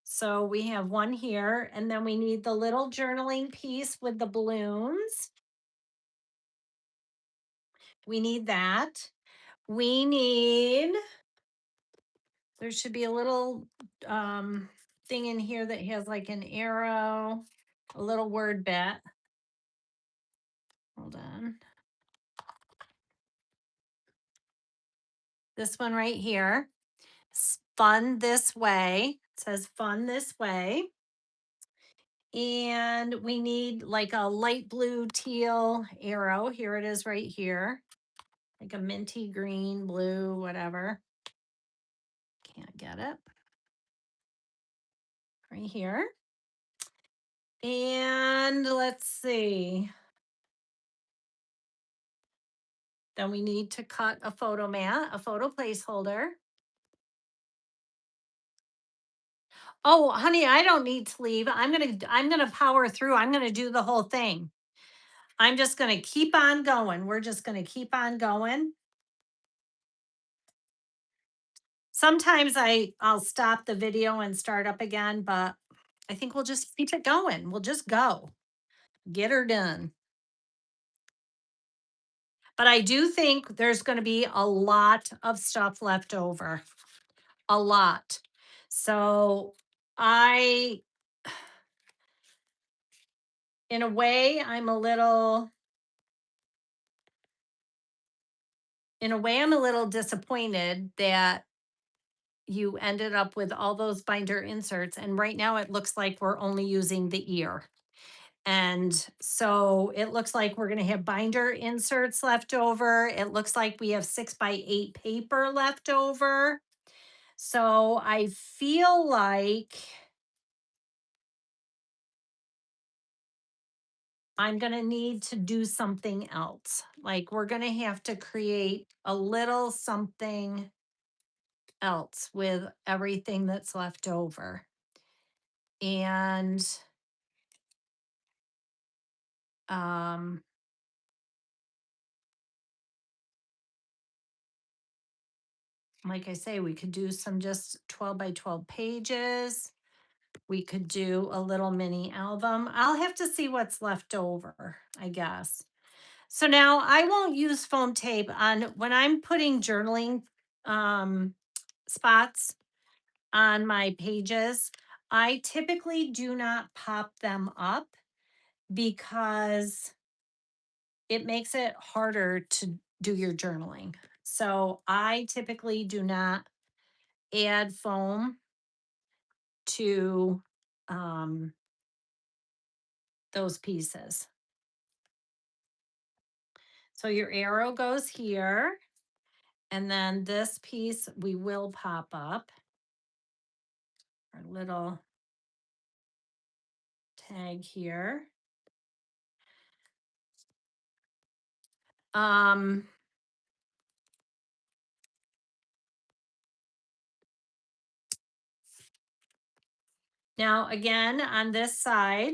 So we have one here, and then we need the little journaling piece with the balloons. We need that. We need, there should be a little thing in here that has like an arrow, a little word bit. Hold on. This one right here. Fun this way. It says fun this way. And we need like a light blue teal arrow. Here it is right here. Like a minty green, blue, whatever. Can't get it. Right here. And let's see. Then we need to cut a photo mat, a photo placeholder. Oh, honey, I don't need to leave. I'm gonna power through. I'm gonna do the whole thing. I'm just gonna keep on going. We're just gonna keep on going. Sometimes I'll stop the video and start up again, but I think we'll just keep it going. We'll just go. Get her done. But I do think there's going to be a lot of stuff left over. A lot. So I in a way I'm a little in a way I'm a little disappointed that you ended up with all those binder inserts and right now it looks like we're only using the ear. And so it looks like we're going to have binder inserts left over. It looks like we have 6x8 paper left over. So I feel like I'm going to need to do something else. Like we're going to have to create a little something else with everything that's left over. And um like I say, we could do some just 12 by 12 pages. We could do a little mini album. I'll have to see what's left over, I guess. So now I won't use foam tape on when I'm putting journaling um, spots on my pages. I typically do not pop them up because it makes it harder to do your journaling. So I typically do not add foam to um, those pieces. So your arrow goes here, and then this piece we will pop up. Our little tag here. Um, Now again, on this side,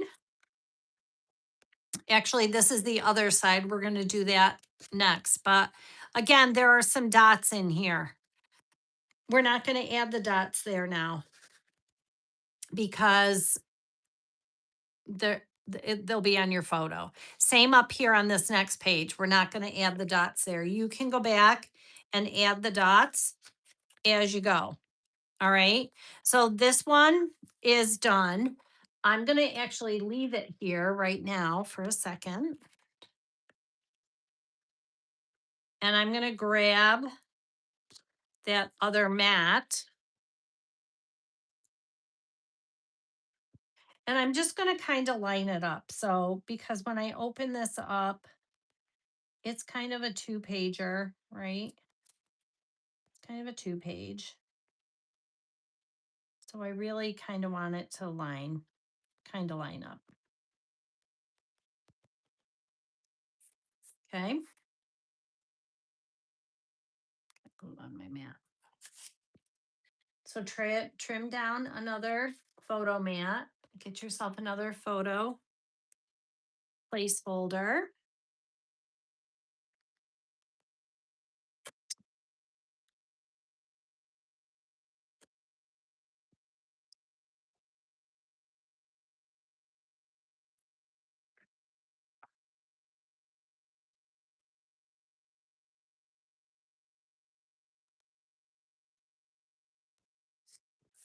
actually this is the other side. We're gonna do that next, but again, there are some dots in here. We're not gonna add the dots there now because they'll be on your photo. Same up here on this next page. We're not going to add the dots there. You can go back and add the dots as you go. All right. So this one is done. I'm going to actually leave it here right now for a second. And I'm going to grab that other mat. And I'm just going to kind of line it up. So, because when I open this up, it's kind of a 2-pager, right? It's kind of a 2-page. So I really kind of want it to kind of line up. Okay. on my mat. So trim down another photo mat. Get yourself another photo placeholder.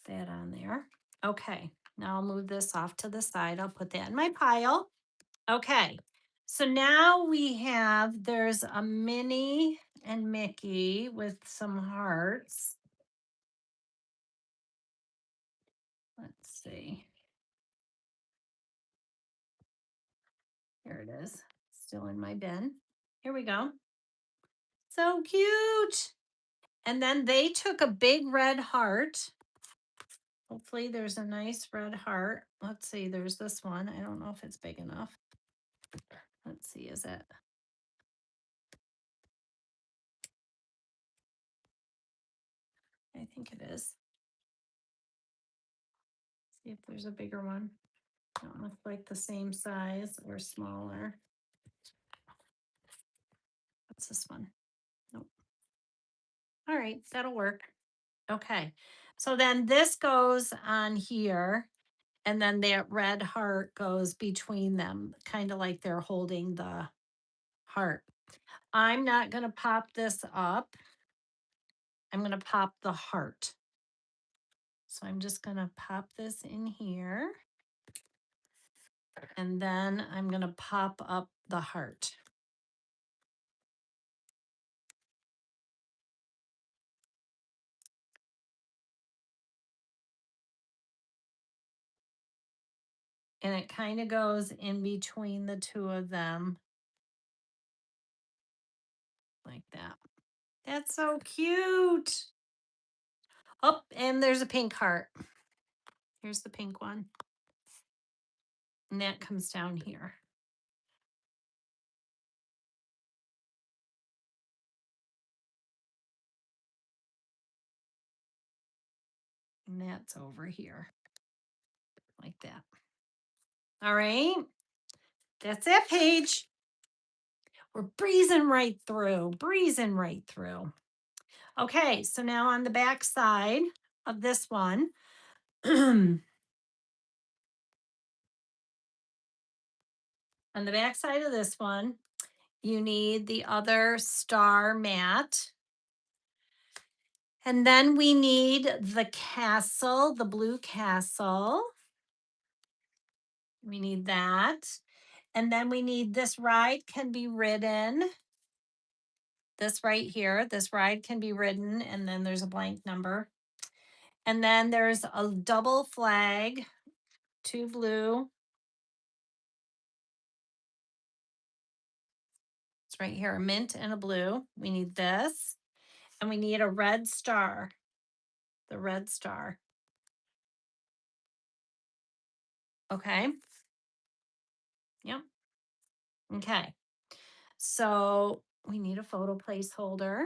That on there. Okay, now I'll move this off to the side. I'll put that in my pile. Okay, so now there's a Minnie and Mickey with some hearts. Let's see. Here it is, still in my bin. Here we go. So cute. And then they took a big red heart. Hopefully there's a nice red heart. Let's see, there's this one. I don't know if it's big enough. Let's see, is it? I think it is. See if there's a bigger one. Don't look like the same size or smaller. What's this one? Nope. All right, that'll work. Okay. So then this goes on here, and then that red heart goes between them, kind of like they're holding the heart. I'm not going to pop this up. I'm going to pop the heart. So I'm just going to pop this in here. And then I'm going to pop up the heart. And it kind of goes in between the two of them like that. That's so cute. Oh, and there's a pink heart. Here's the pink one. And that comes down here. And that's over here like that. All right. That's that page. We're breezing right through, breezing right through. Okay, so now on the back side of this one, on the back side of this one, you need the other star mat. And then we need the castle, the blue castle. We need that. And then we need this ride can be ridden. This right here, this ride can be ridden, and then there's a blank number. And then there's a double flag, 2 blue. It's right here, a mint and a blue. We need this. And we need a red star, the red star. Okay. Yep. Okay. So we need a photo placeholder.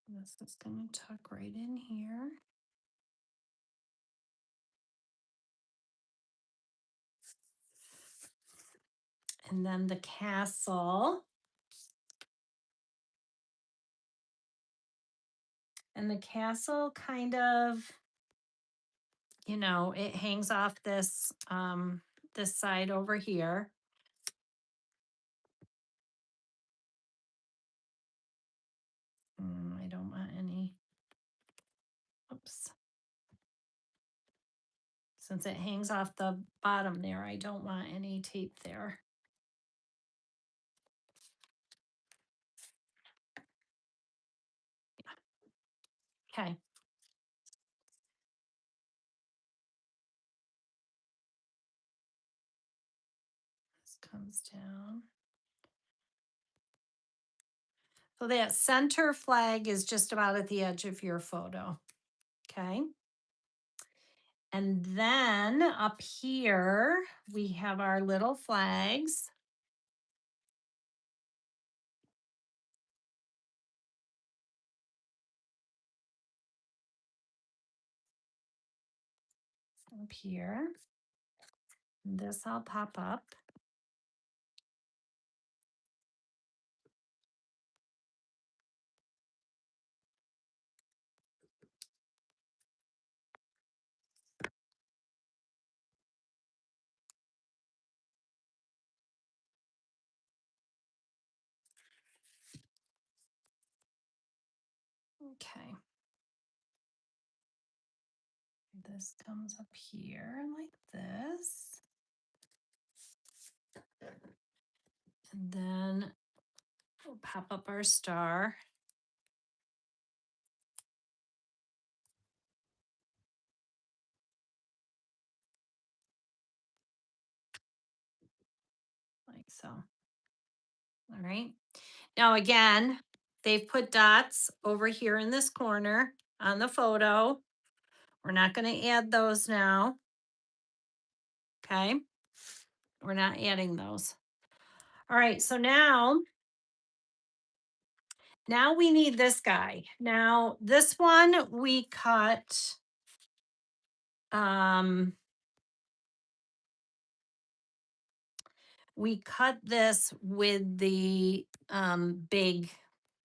This is going to tuck right in here. And then the castle. And the castle kind of, it hangs off this side over here. I don't want any. Oops. Since it hangs off the bottom there, I don't want any tape there. Okay. This comes down. So that center flag is just about at the edge of your photo. Okay. And then up here, we have our little flags. Up here. This I'll pop up. Okay. This comes up here like this. And then we'll pop up our star. Like so. All right. Now, again, they've put dots over here in this corner on the photo. We're not going to add those now. Okay. We're not adding those. All right. So now we need this guy. Now, this one we cut, this with the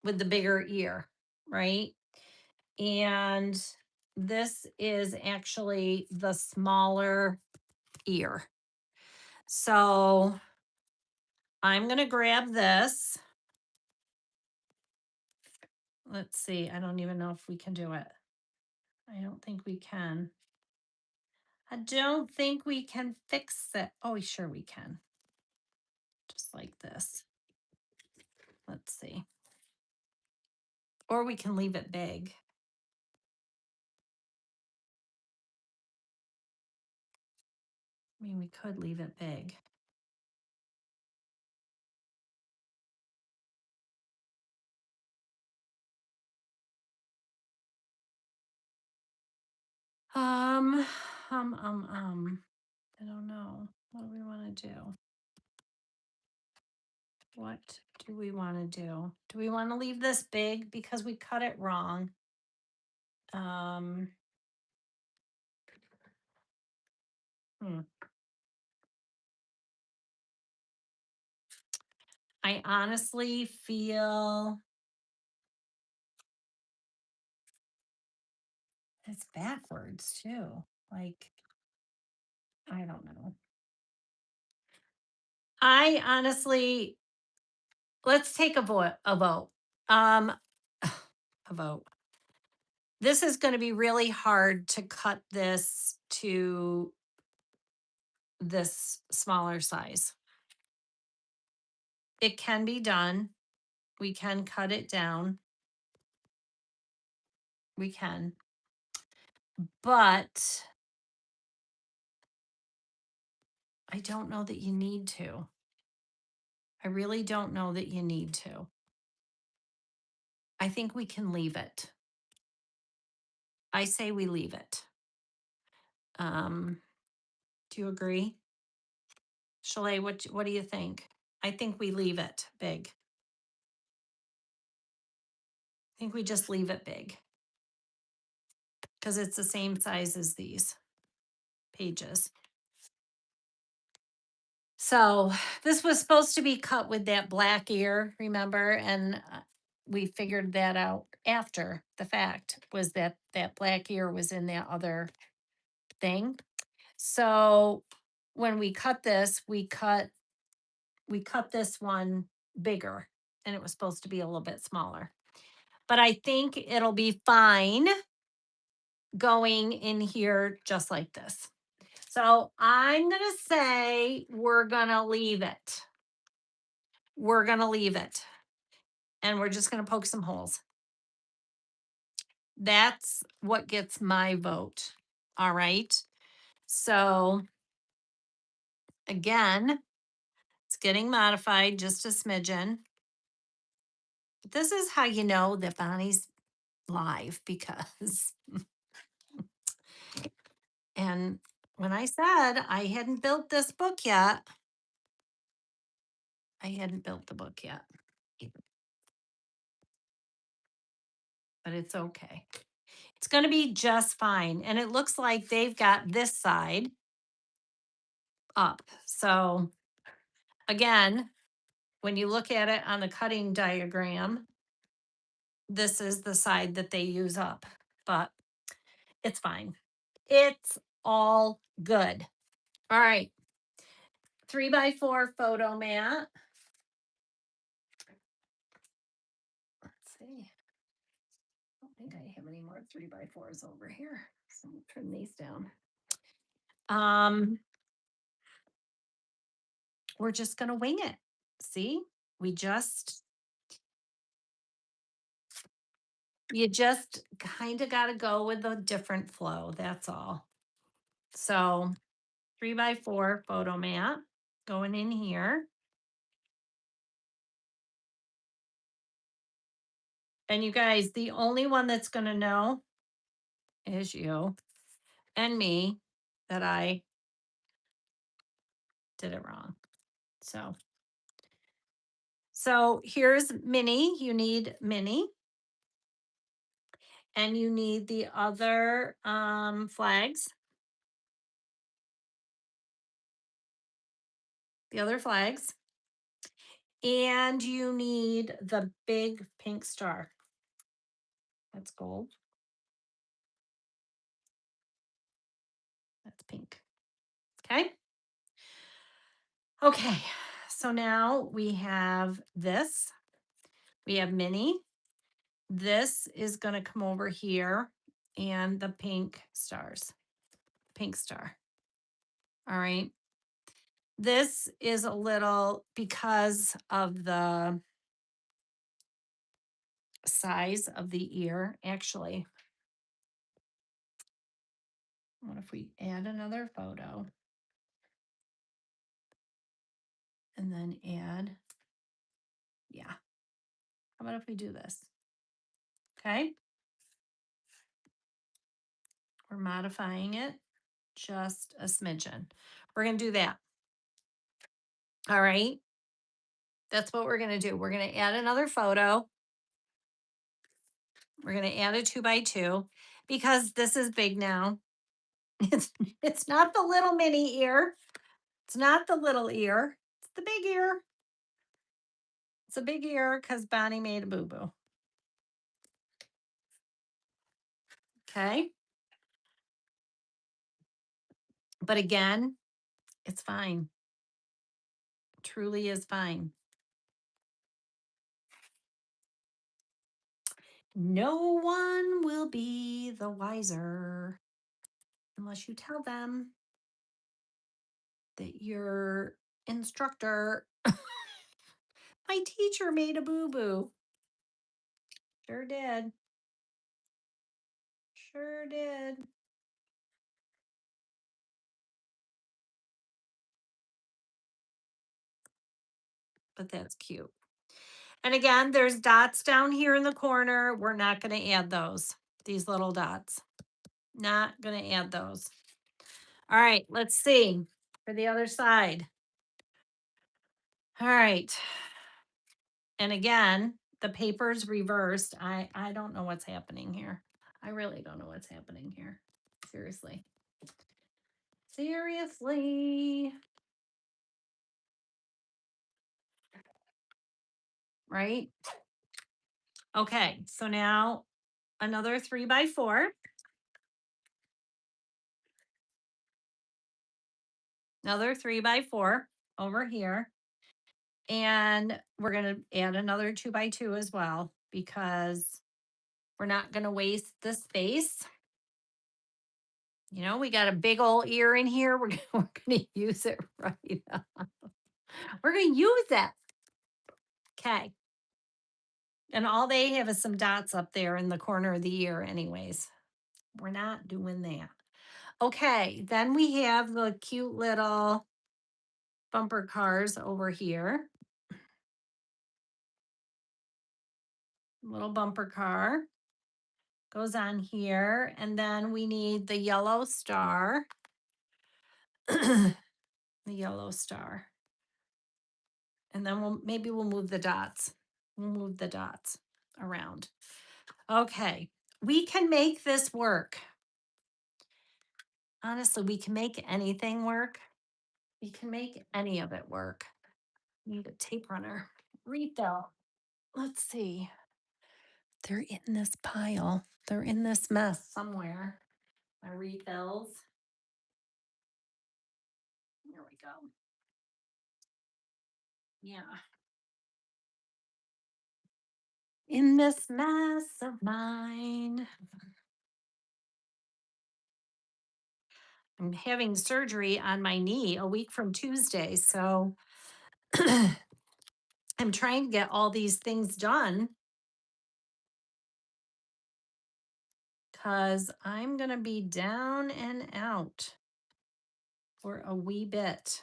with the bigger ear, right? And this is actually the smaller ear. So I'm going to grab this. Let's see. I don't even know if we can do it. I don't think we can. I don't think we can fix it. Oh, sure we can. Just like this. Let's see. Or we can leave it big. I mean, we could leave it big. Um, I don't know. What do we want to do? What do we want to do? Do we want to leave this big because we cut it wrong? I honestly feel it's backwards too. Like, I don't know. I honestly, let's take a vote. A vote. This is going to be really hard to cut this to this smaller size. It can be done. We can cut it down. We can. But I don't know that you need to. I really don't know that you need to. I think we can leave it. I say we leave it. Do you agree? Shalay, what do you think? I think we leave it big. I think we just leave it big because it's the same size as these pages. So this was supposed to be cut with that black ear, remember? And we figured that out after the fact, was that that black ear was in that other thing. So when we cut this, we cut this one bigger, and it was supposed to be a little bit smaller. But I think it'll be fine going in here just like this. So I'm going to say we're going to leave it. We're going to leave it. And we're just going to poke some holes. That's what gets my vote. All right. So again, it's getting modified just a smidgen. This is how you know that Bonnie's live because, and when I said I hadn't built this book yet, I hadn't built the book yet, but it's okay. It's going to be just fine. And it looks like they've got this side up. So again, when you look at it on the cutting diagram, this is the side that they use up, but it's fine. It's all good. All right. 3x4 photo mat. Let's see. I don't think I have any more 3x4s over here. So I'll turn these down. We're just gonna wing it. See? We just you just kind of got to go with a different flow. That's all. So 3x4 photo mat going in here. And you guys, the only one that's going to know is you and me that I did it wrong. So here's Minnie. You need Minnie. And you need the other flags. The other flags. And you need the big pink star. That's gold. That's pink. Okay. Okay. So now we have this. We have Minnie. This is going to come over here and the pink stars. Pink star. All right. This is a little because of the size of the ear. Actually, what if we add another photo and then add, yeah. How about if we do this? Okay. We're modifying it just a smidgen. We're going to do that. All right. That's what we're going to do. We're going to add another photo. We're going to add a 2x2 because this is big now. It's not the little mini ear. It's not the little ear. It's the big ear. It's a big ear because Bonnie made a boo-boo. Okay. But again, it's fine. It truly is fine. No one will be the wiser unless you tell them that your instructor, my teacher made a boo-boo. Sure did. Sure did. But that's cute. And again, there's dots down here in the corner. We're not going to add those, these little dots. Not going to add those. All right, let's see for the other side. All right. And again, the paper's reversed. I don't know what's happening here. I really don't know what's happening here. Seriously. Seriously. Right? Okay, so now another 3x4. Another 3x4 over here. And we're going to add another 2x2 as well because we're not going to waste the space. We got a big old ear in here. We're gonna use it right now. We're gonna use it. Okay. And all they have is some dots up there in the corner of the ear, anyways. We're not doing that. Okay, then we have the cute little bumper cars over here. Little bumper car goes on here. And then we need the yellow star. The yellow star. And then we'll move the dots. We'll move the dots around. Okay, we can make this work. Honestly, we can make anything work. We can make any of it work. Need a tape runner. Refill. Let's see. They're in this pile. They're in this mess somewhere. My refills. There we go. Yeah. In this mess of mine. I'm having surgery on my knee a week from Tuesday. So I'm trying to get all these things done because I'm going to be down and out for a wee bit.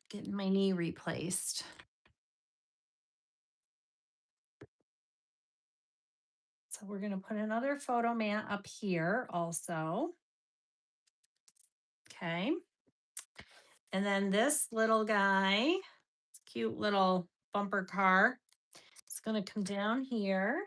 Getting my knee replaced. So we're going to put another photo mat up here also. Okay. And then this little guy, cute little bumper car, it's going to come down here.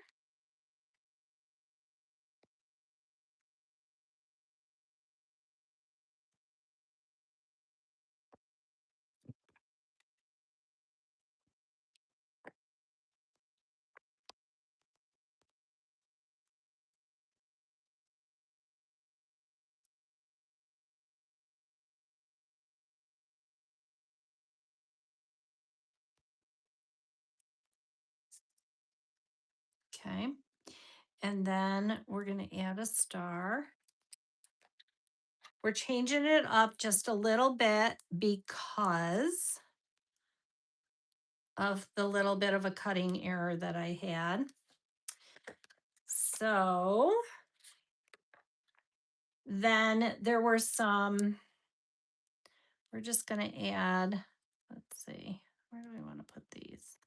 Okay. And then we're going to add a star. We're changing it up just a little bit because of the little bit of a cutting error that I had. So then there were some, we're just going to add, let's see, where do we want to put these?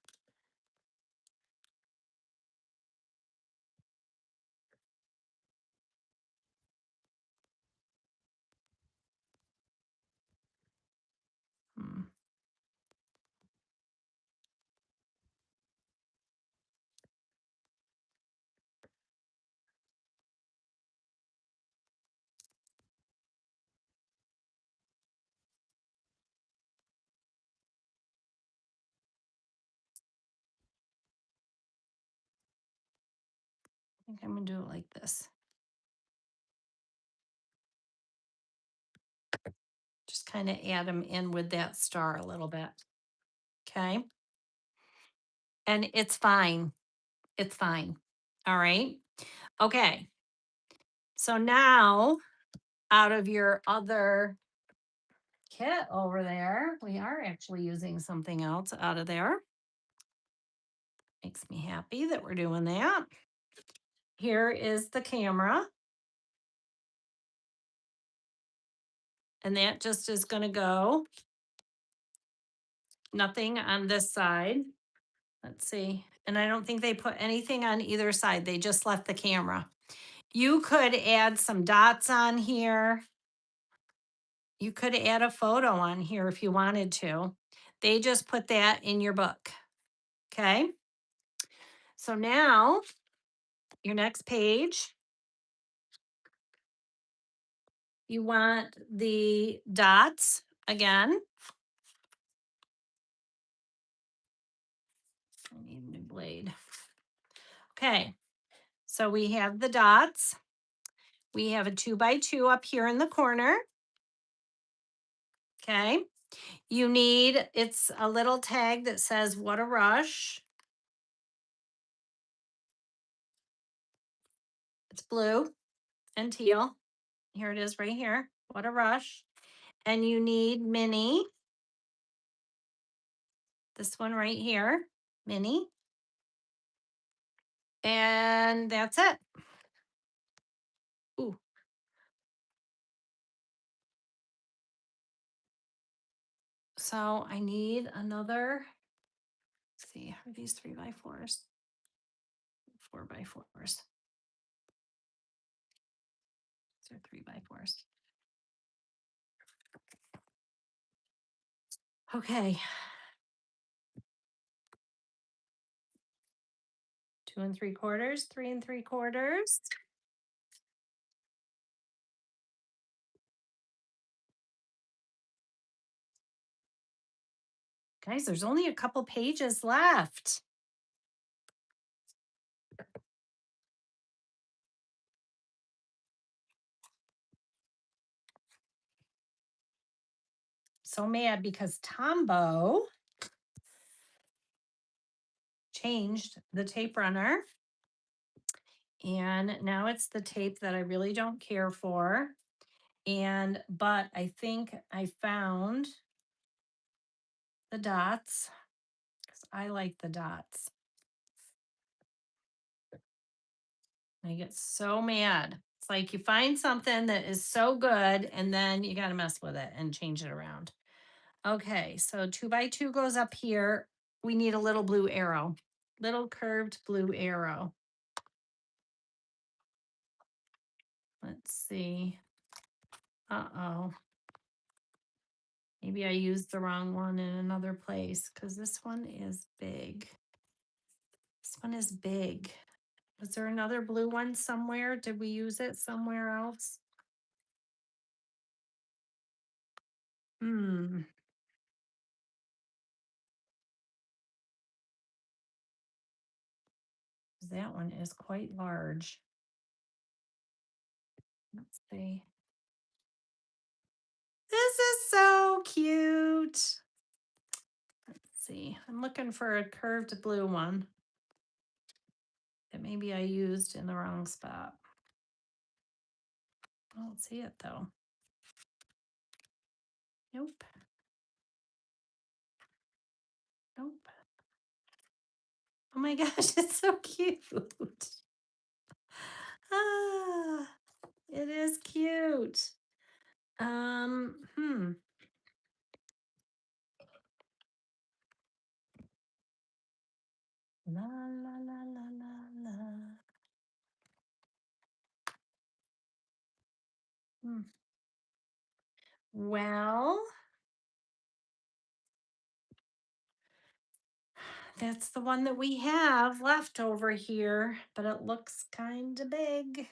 Hmm. I think I'm going to do it like this. Just kind of add them in with that star a little bit. Okay. And it's fine. It's fine. All right. Okay. So now out of your other kit over there, we are actually using something else out of there. Makes me happy that we're doing that. Here is the camera. And that just is going to go. Nothing on this side. Let's see. And I don't think they put anything on either side. They just left the camera. You could add some dots on here. You could add a photo on here if you wanted to. They just put that in your book. Okay. So now your next page, you want the dots again. I need a new blade. Okay. So we have the dots. We have a 2x2 up here in the corner. Okay. You need, it's a little tag that says, "What a rush." It's blue and teal. Here it is right here. What a rush. And you need mini, this one right here, mini. And that's it. Ooh. So I need another, let's see, are these 3x4s? 4x4s. These are 3x4s. Okay. 2 3/4, 3 3/4. Guys, there's only a couple pages left. So mad because Tombow changed the tape runner. And now it's the tape that I really don't care for. But I think I found the dots because I like the dots. I get so mad. It's like you find something that is so good and then you got to mess with it and change it around. Okay, so 2x2 goes up here. We need a little blue arrow, little curved blue arrow. Let's see. Uh-oh. Maybe I used the wrong one in another place because this one is big. This one is big. Was there another blue one somewhere? Did we use it somewhere else? Hmm. That one is quite large. Let's see. This is so cute. Let's see. I'm looking for a curved blue one that maybe I used in the wrong spot. I don't see it though. Nope. Nope. Oh my gosh, it's so cute. Ah, it is cute. Hmm. La la la la la la. Hmm. Well, that's the one that we have left over here, but it looks kind of big.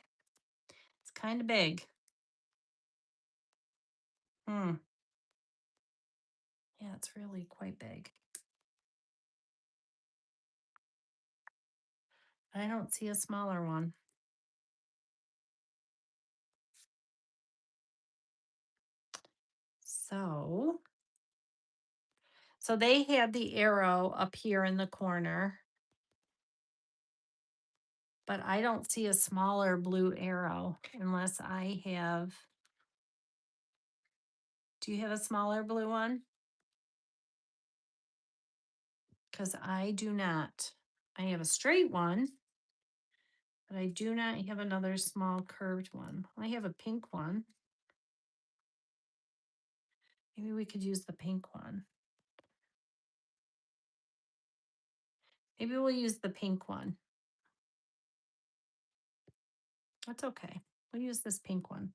It's kind of big. Hmm. Yeah, it's really quite big. I don't see a smaller one. So, so they had the arrow up here in the corner, but I don't see a smaller blue arrow unless I have. Do you have a smaller blue one? Because I do not. I have a straight one, but I do not have another small curved one. I have a pink one. Maybe we could use the pink one. Maybe we'll use the pink one. That's okay. We'll use this pink one.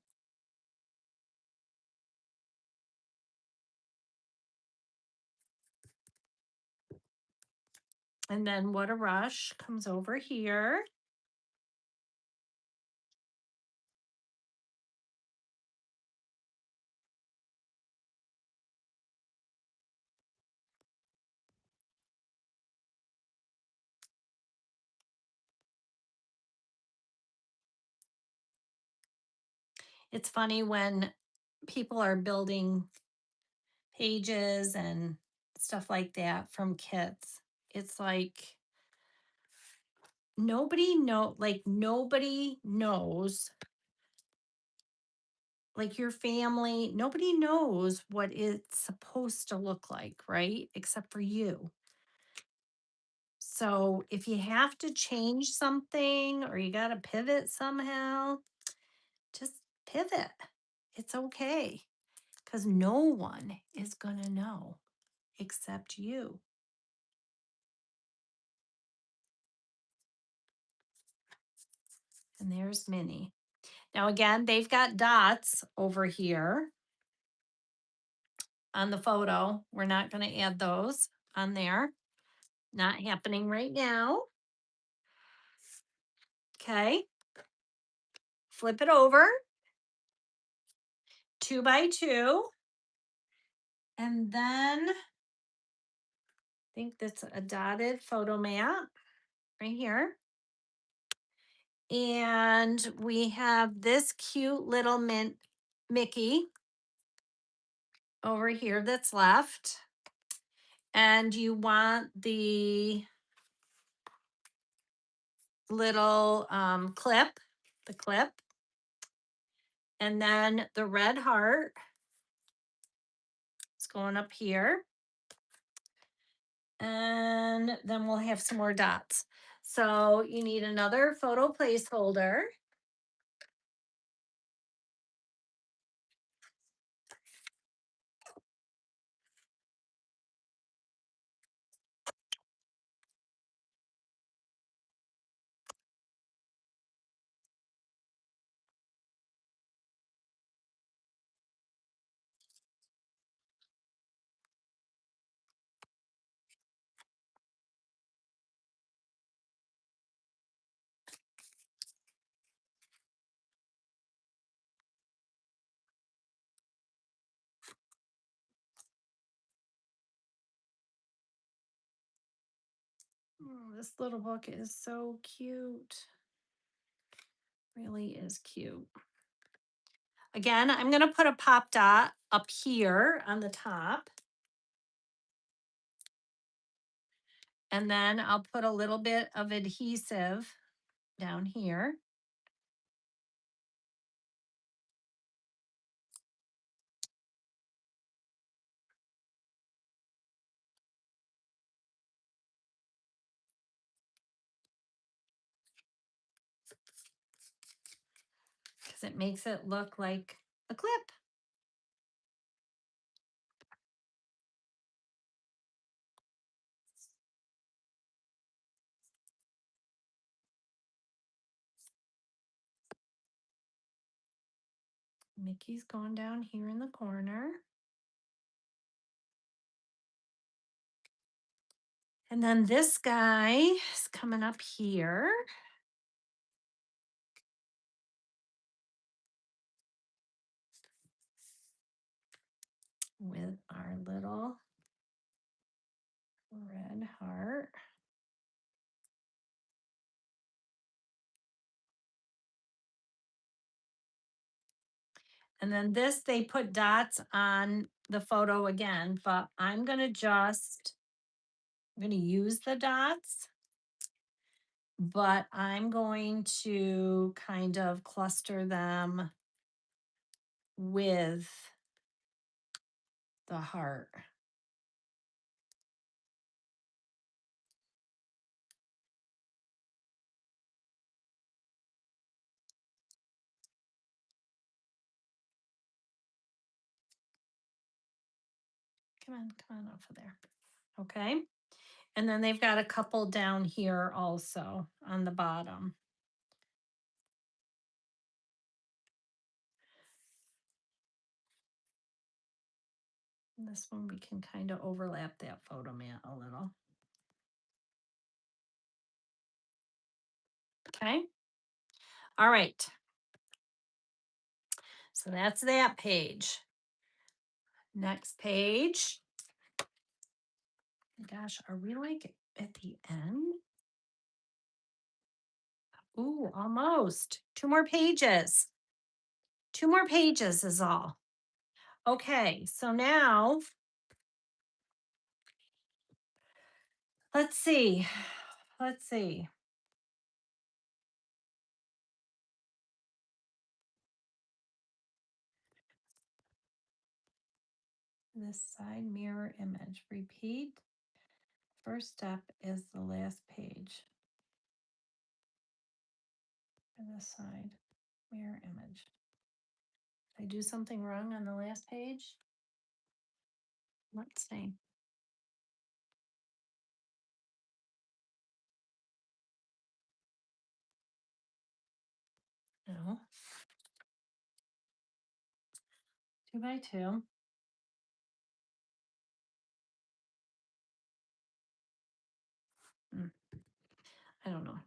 And then What a Rush comes over here. It's funny when people are building pages and stuff like that from kits. It's like nobody knows like your family, nobody knows what it's supposed to look like, right? Except for you. So if you have to change something or you got to pivot somehow, just pivot. It's okay because no one is going to know except you. And there's Minnie. Now, again, they've got dots over here on the photo. We're not going to add those on there. Not happening right now. Okay. Flip it over 2 by 2. And then I think that's a dotted photo mat right here. And we have this cute little Mickey over here that's left. And you want the little the clip, and then the red heart is going up here. And then we'll have some more dots. So you need another photo placeholder. Oh, this little book is so cute. Really is cute. Again, I'm going to put a pop dot up here on the top. And then I'll put a little bit of adhesive down here. Because it makes it look like a clip. Mickey's going down here in the corner. And then this guy is coming up here. With our little red heart. And then this, they put dots on the photo again, but I'm going to use the dots, but I'm going to kind of cluster them with the heart. Come on off of there. Okay. And then they've got a couple down here also on the bottom. And this one, we can kind of overlap that photo mat a little. Okay. All right. So that's that page. Next page. Gosh, are we like at the end? Ooh, almost. 2 more pages. 2 more pages is all. Okay, so now let's see. Let's see. This side mirror image. Repeat. First step is the last page. For this side mirror image. Did I do something wrong on the last page? Let's see. No. 2x2. I don't know.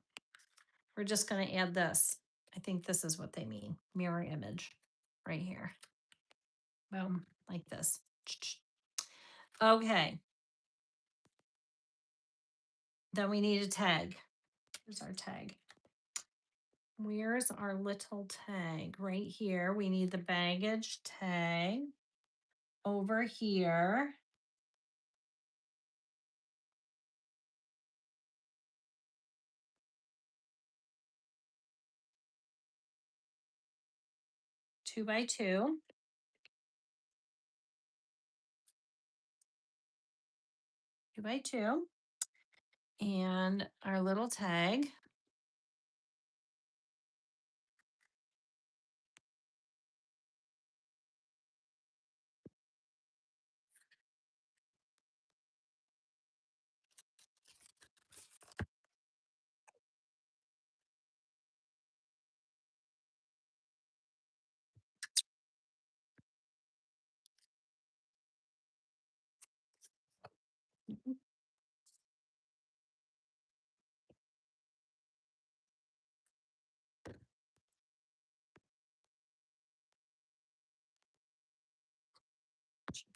We're just going to add this. I think this is what they mean. Mirror image right here. Boom, like this. Okay. Then we need a tag. Here's our tag. Where's our little tag? Right here. We need the baggage tag. Over here. Two by two. 2x2. And our little tag.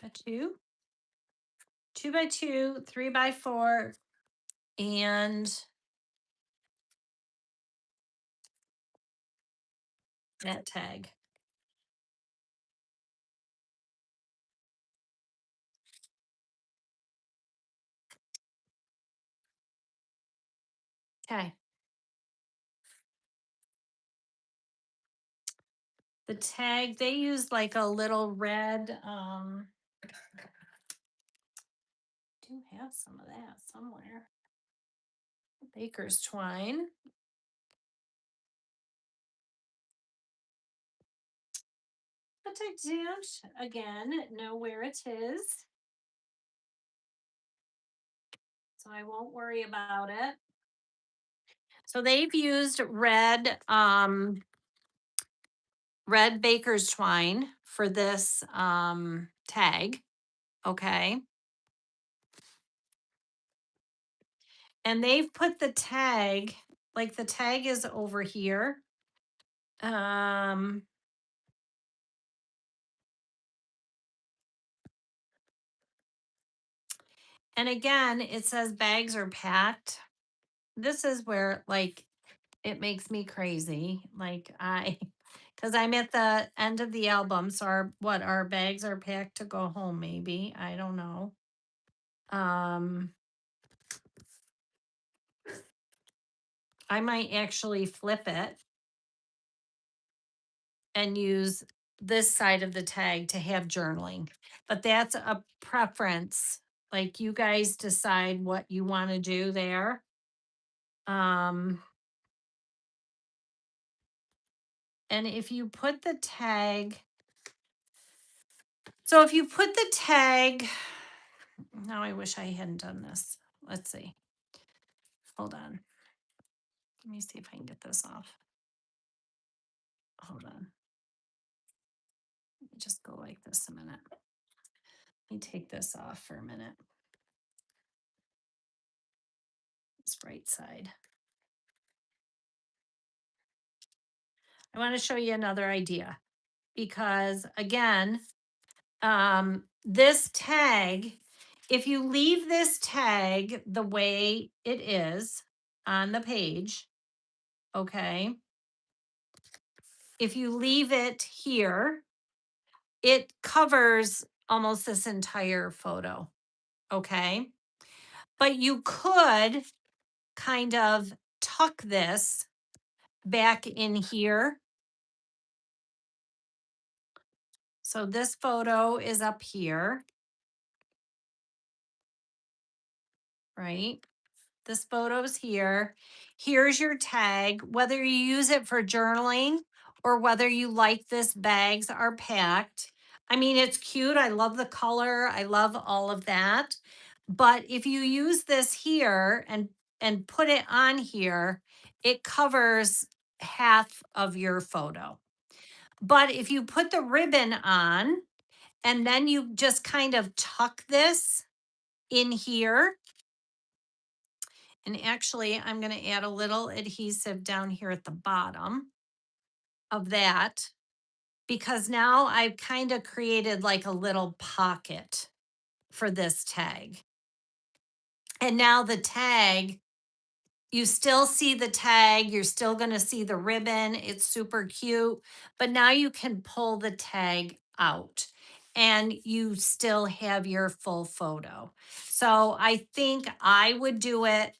A 2, 2x2, 3x4, and that tag. Okay. The tag, they use like a little red, do have some of that somewhere. Baker's twine. But I don't, again, know where it is. So I won't worry about it. So they've used red baker's twine for this tag. Okay. And they've put the tag, like the tag is over here. And again, it says bags are packed. This is where like it makes me crazy. Like because I'm at the end of the album. So our bags are packed to go home, maybe. I don't know. I might actually flip it and use this side of the tag to have journaling. But that's a preference. Like you guys decide what you want to do there. And if you put the tag, so if you put the tag, now I wish I hadn't done this. Let's see. Hold on. Let me see if I can get this off. Hold on. Let me just go like this a minute. Let me take this off for a minute. This right side. I want to show you another idea because again, this tag, if you leave this tag the way it is on the page, okay, if you leave it here, it covers almost this entire photo, okay? But you could kind of tuck this back in here. So this photo is up here. right? This photo's here. Here's your tag, whether you use it for journaling or whether you like this bags are packed. I mean, it's cute. I love the color. I love all of that. But if you use this here and put it on here, it covers half of your photo. But if you put the ribbon on and then you just kind of tuck this in here, and actually, I'm going to add a little adhesive down here at the bottom of that because now I've kind of created like a little pocket for this tag. And now the tag, you still see the tag, you're still going to see the ribbon. It's super cute, but now you can pull the tag out and you still have your full photo. So I think I would do it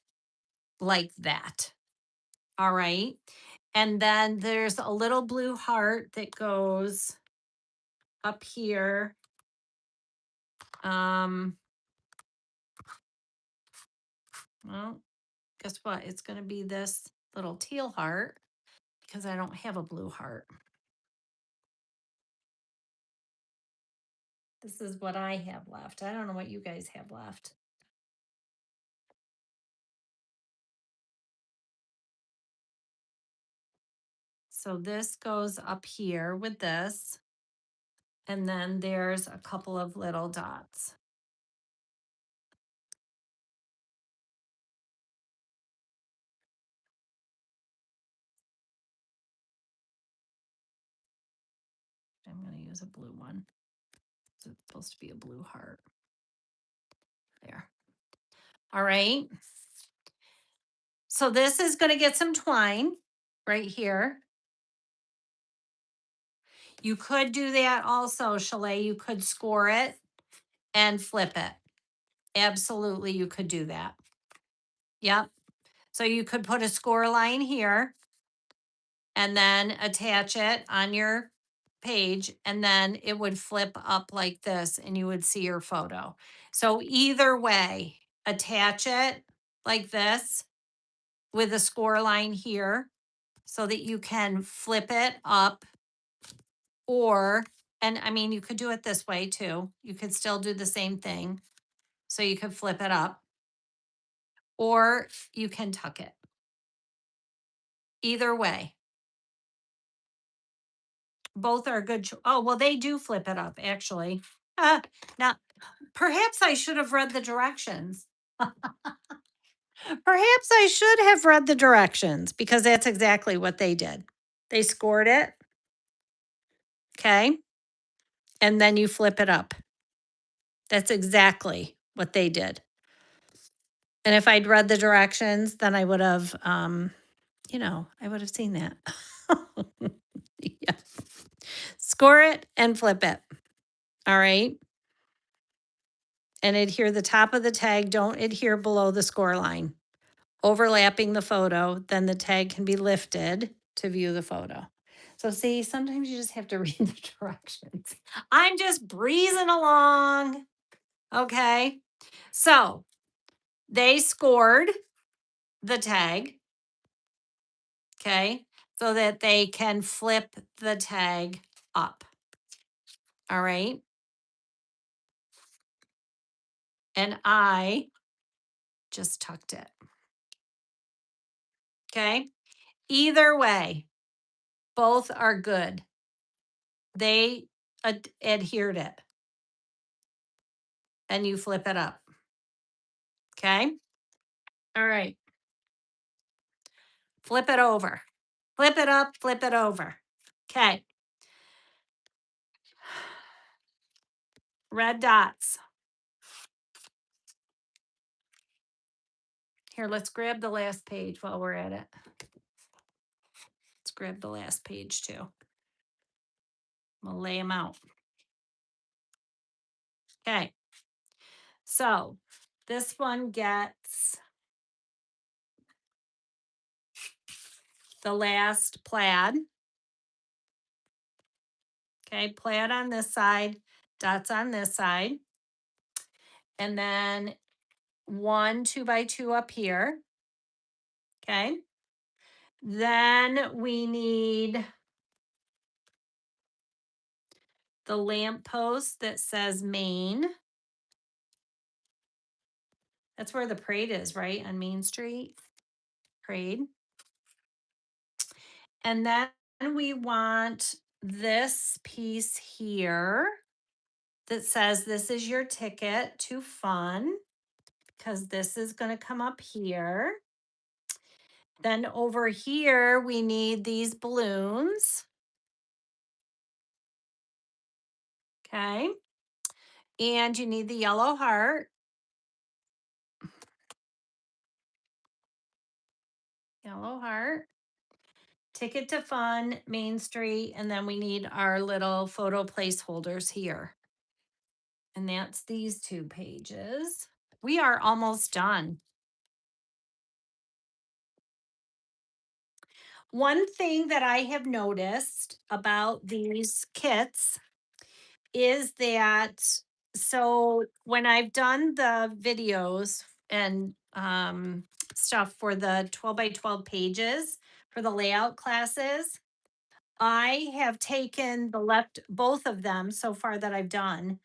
like that. All right. And then there's a little blue heart that goes up here. Um, well, guess what? It's going to be this little teal heart because I don't have a blue heart. This is what I have left. I don't know what you guys have left. So this goes up here with this. And then there's a couple of little dots. I'm going to use a blue one. So it's supposed to be a blue heart. There. All right. So this is going to get some twine right here. You could do that also, Chalet. You could score it and flip it. Absolutely, you could do that. Yep. So you could put a score line here and then attach it on your page, and then it would flip up like this and you would see your photo. So either way, attach it like this with a score line here so that you can flip it up, or, and I mean, you could do it this way too. You could still do the same thing. So you could flip it up or you can tuck it. Either way. Both are good. Oh, well, they do flip it up actually. Now, perhaps I should have read the directions. Perhaps I should have read the directions because that's exactly what they did. They scored it. Okay. And then you flip it up. That's exactly what they did. And if I'd read the directions, then I would have, I would have seen that. Yeah. Score it and flip it. All right. And adhere the top of the tag. Don't adhere below the score line. Overlapping the photo, then the tag can be lifted to view the photo. So see, sometimes you just have to read the directions. I'm just breezing along. Okay. So they scored the tag. Okay. So that they can flip the tag up. All right. And I just tucked it. Okay. Either way, both are good. They adhered it. And you flip it up. Okay. All right. Flip it over. Flip it up, flip it over. Okay. Red dots. Here, let's grab the last page while we're at it. Let's grab the last page too. We'll lay them out. Okay. So this one gets the last plaid. Okay, plaid on this side, dots on this side. And then one 2x2 up here. Okay. Then we need the lamp post that says Main. That's where the parade is, right? On Main Street. Parade. And then we want this piece here that says this is your ticket to fun, because this is going to come up here. Then over here, we need these balloons. Okay. And you need the yellow heart. Yellow heart. Ticket to Fun, Main Street. And then we need our little photo placeholders here. And that's these 2 pages. We are almost done. One thing that I have noticed about these kits is that, so when I've done the videos and stuff for the 12 by 12 pages for the layout classes, I have taken both of them so far that I've done.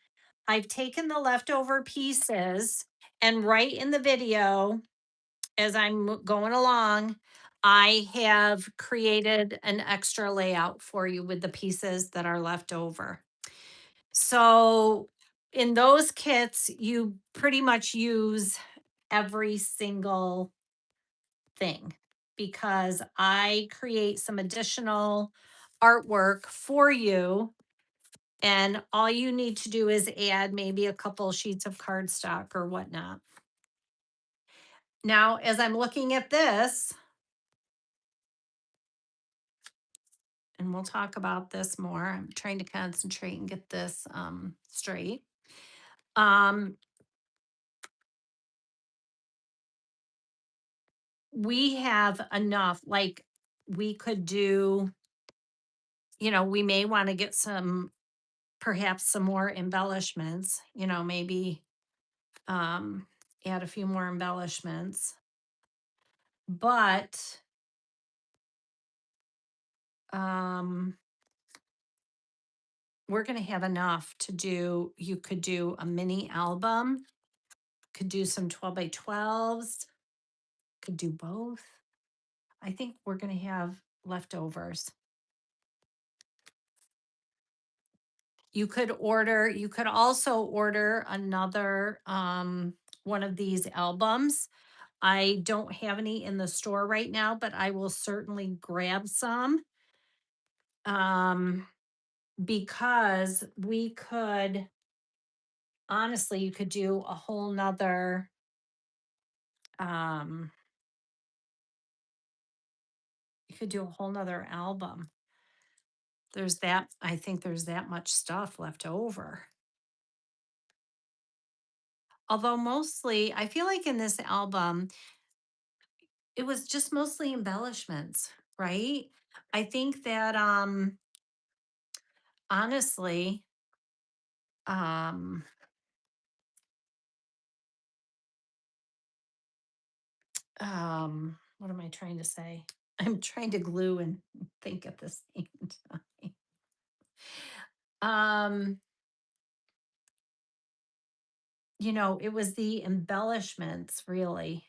I've taken the leftover pieces and right in the video, as I'm going along, I have created an extra layout for you with the pieces that are left over. So in those kits, you pretty much use every single thing because I create some additional artwork for you. And all you need to do is add maybe a couple sheets of cardstock or whatnot. Now, as I'm looking at this, and we'll talk about this more, I'm trying to concentrate and get this straight. Um, we have enough, like we could do, we may want to get perhaps some more embellishments, maybe um, add a few more embellishments. But we're going to have enough to do, you could do a mini album, could do some 12 by 12s, could do both. I think we're going to have leftovers. You could also order another one of these albums. I don't have any in the store right now, but I will certainly grab some. Because we could, honestly, you could do a whole nother you could do a whole nother album. I think there's that much stuff left over. Although mostly, I feel like in this album, it was just mostly embellishments, right? I think that honestly, um what am I trying to say? I'm trying to glue and think at the same time. Um, it was the embellishments really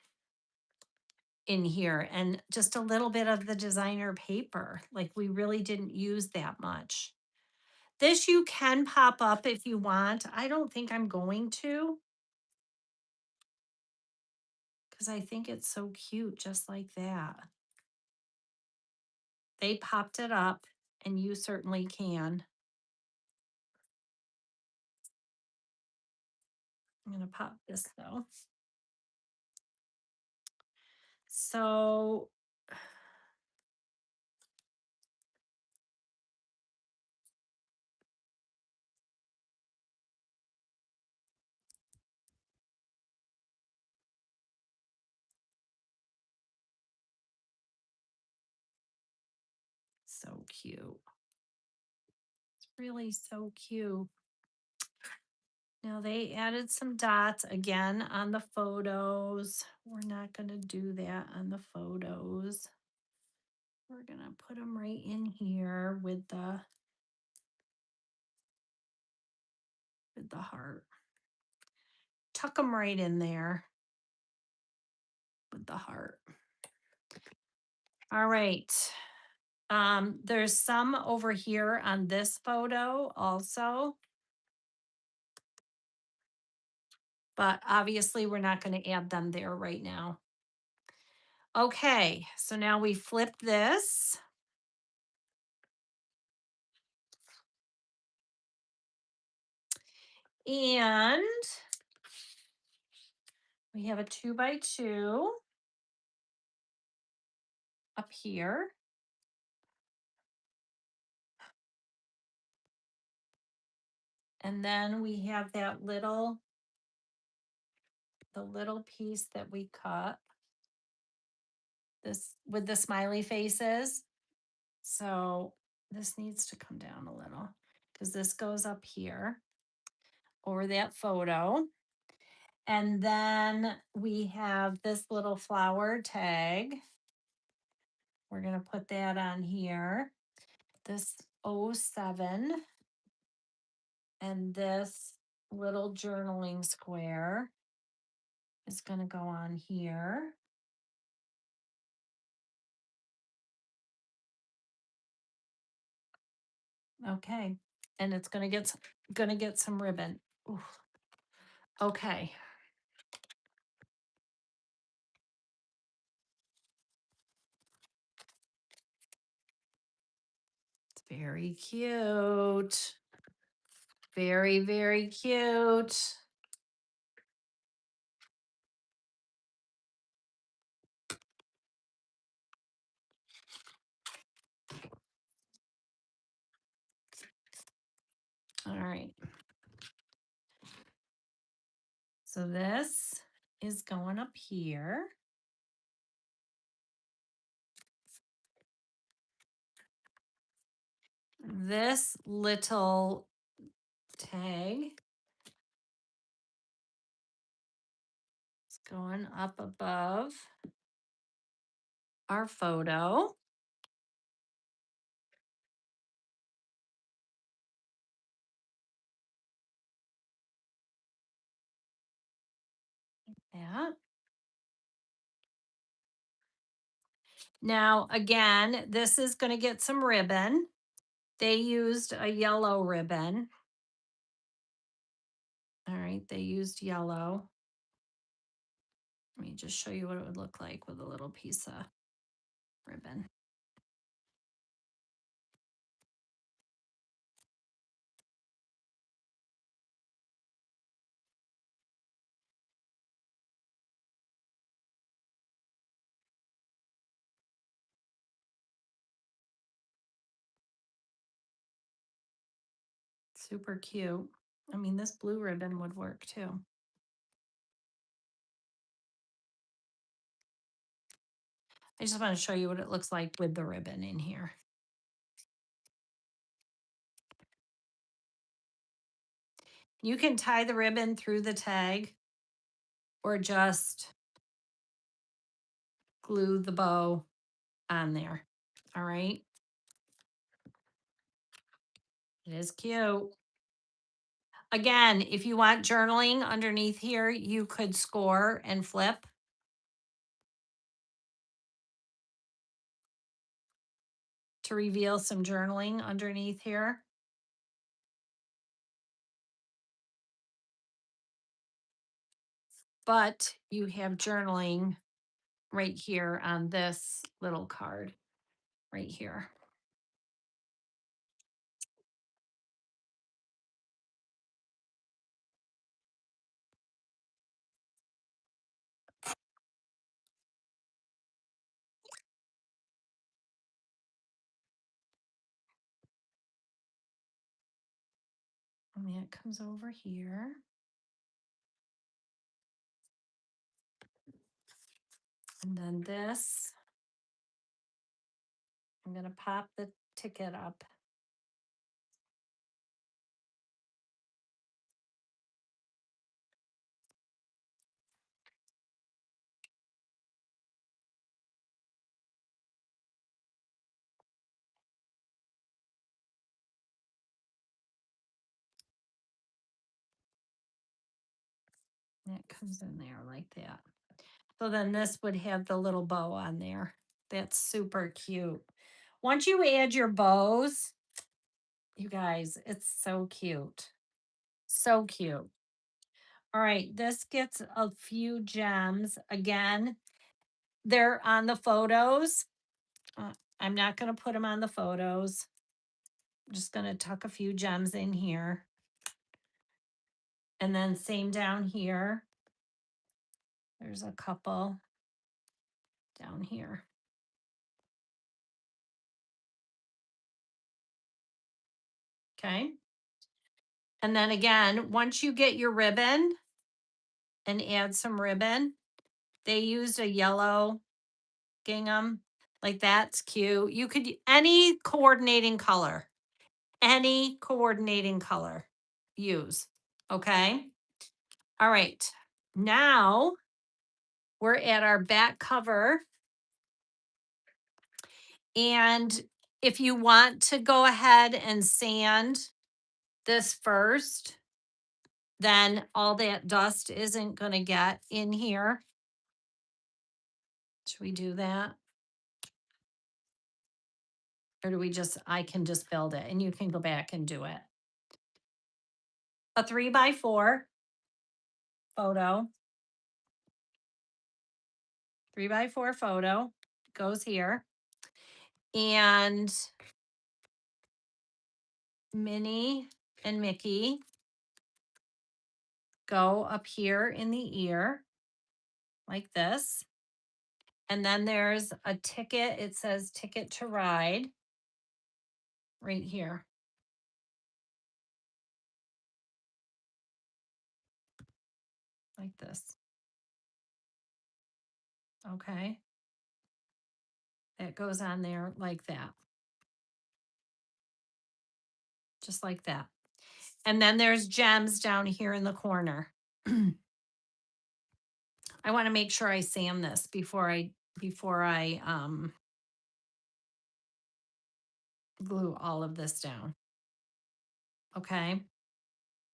in here and just a little bit of the designer paper. Like we really didn't use that much. This you can pop up if you want. I don't think I'm going to because I think it's so cute just like that. They popped it up and you certainly can. I'm going to pop this though. So so cute. It's really so cute. Now they added some dots again on the photos. We're not going to do that on the photos. We're going to put them right in here with the heart. Tuck them right in there with the heart. All right. There's some over here on this photo also. But obviously we're not going to add them there right now. Okay, so now we flip this. And we have a 2x2 up here. And then we have that the little piece that we cut this with the smiley faces. So this needs to come down a little because this goes up here over that photo. And then we have this little flower tag. We're going to put that on here. This 07 and this little journaling square is going to go on here. Okay. And it's going to get some ribbon. Ooh. Okay. It's very cute. Very, very cute. All right. So this is going up here. This little tag is going up above our photo. That. Now, again, this is going to get some ribbon. They used a yellow ribbon. All right, they used yellow. Let me just show you what it would look like with a little piece of ribbon. Super cute. I mean, this blue ribbon would work too. I just want to show you what it looks like with the ribbon in here. You can tie the ribbon through the tag or just glue the bow on there. All right. It is cute. Again, if you want journaling underneath here, you could score and flip. To reveal some journaling underneath here. But you have journaling right here on this little card right here. And that comes over here. And then this, I'm going to pop the ticket up. That comes in there like that. So then this would have the little bow on there. That's super cute. Once you add your bows, you guys, it's so cute. So cute. All right, this gets a few gems. Again, they're on the photos. Uh, I'm not going to put them on the photos. I'm just going to tuck a few gems in here. And then same down here. There's a couple down here. Okay. And then again, once you get your ribbon and add some ribbon, they used a yellow gingham. Like that's cute. You could any coordinating color use. Okay. All right. Now we're at our back cover. And if you want to go ahead and sand this first, then all that dust isn't going to get in here. Should we do that? Or do we just, I can just build it and you can go back and do it. A 3x4 photo. 3x4 photo goes here. And Minnie and Mickey go up here in the ear like this. And then there's a ticket. It says ticket to ride right here. Like this. Okay. It goes on there like that. Just like that. And then there's gems down here in the corner. I want to make sure I sand this before I glue all of this down. Okay.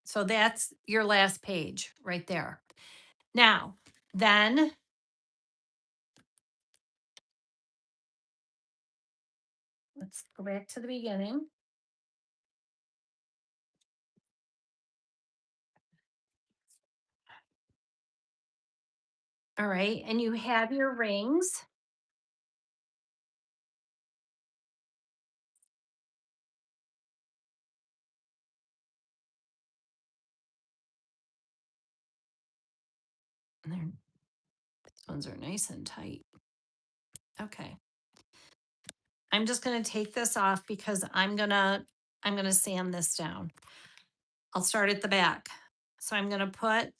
So that's your last page right there. Now, then let's go back to the beginning. All right. And you have your rings. And these ones are nice and tight. Okay. I'm just going to take this off because I'm going to sand this down. I'll start at the back. So I'm going to put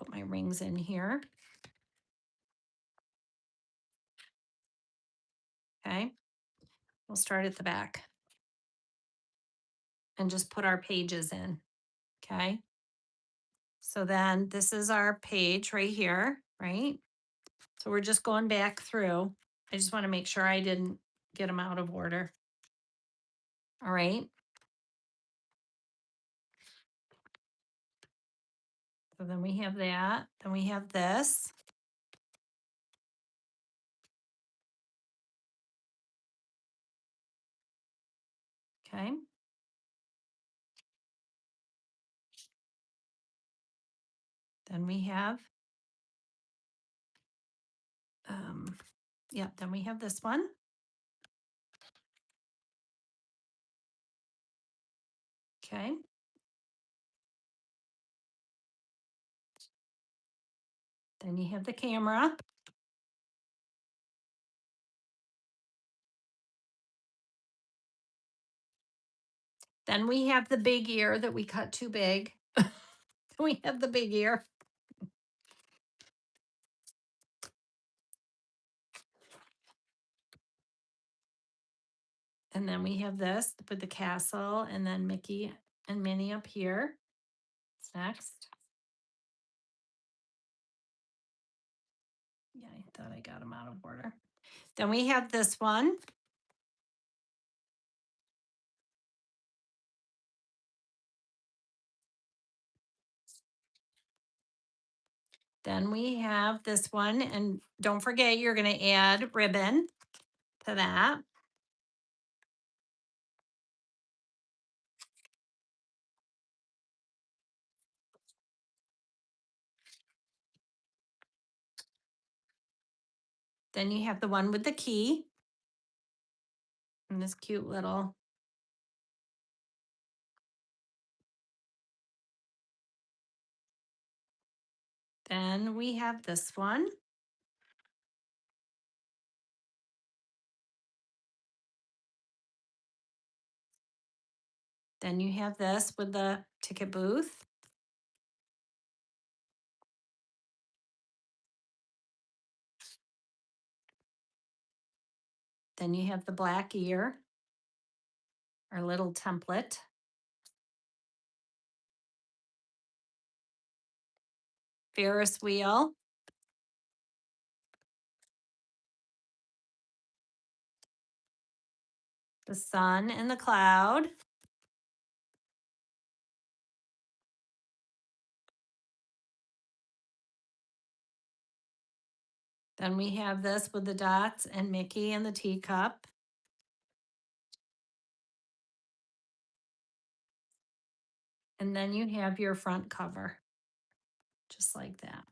my rings in here. Okay. We'll start at the back and just put our pages in. Okay. So then this is our page right here, right? So we're just going back through. I just want to make sure I didn't get them out of order. All right. So then we have that. Then we have this. Okay. Then we have, then we have this one. Okay. Then you have the camera. Then we have the big ear that we cut too big. We have the big ear. And then we have this with the castle and then Mickey and Minnie up here. What's next? Yeah, I thought I got them out of order. Then we have this one. Then we have this one, and don't forget you're going to add ribbon to that. Then you have the one with the key and this cute little. Then we have this one. Then you have this with the ticket booth. Then you have the black ear, our little template. Ferris wheel. The sun and the cloud. Then we have this with the dots and Mickey and the teacup. And then you have your front cover, just like that.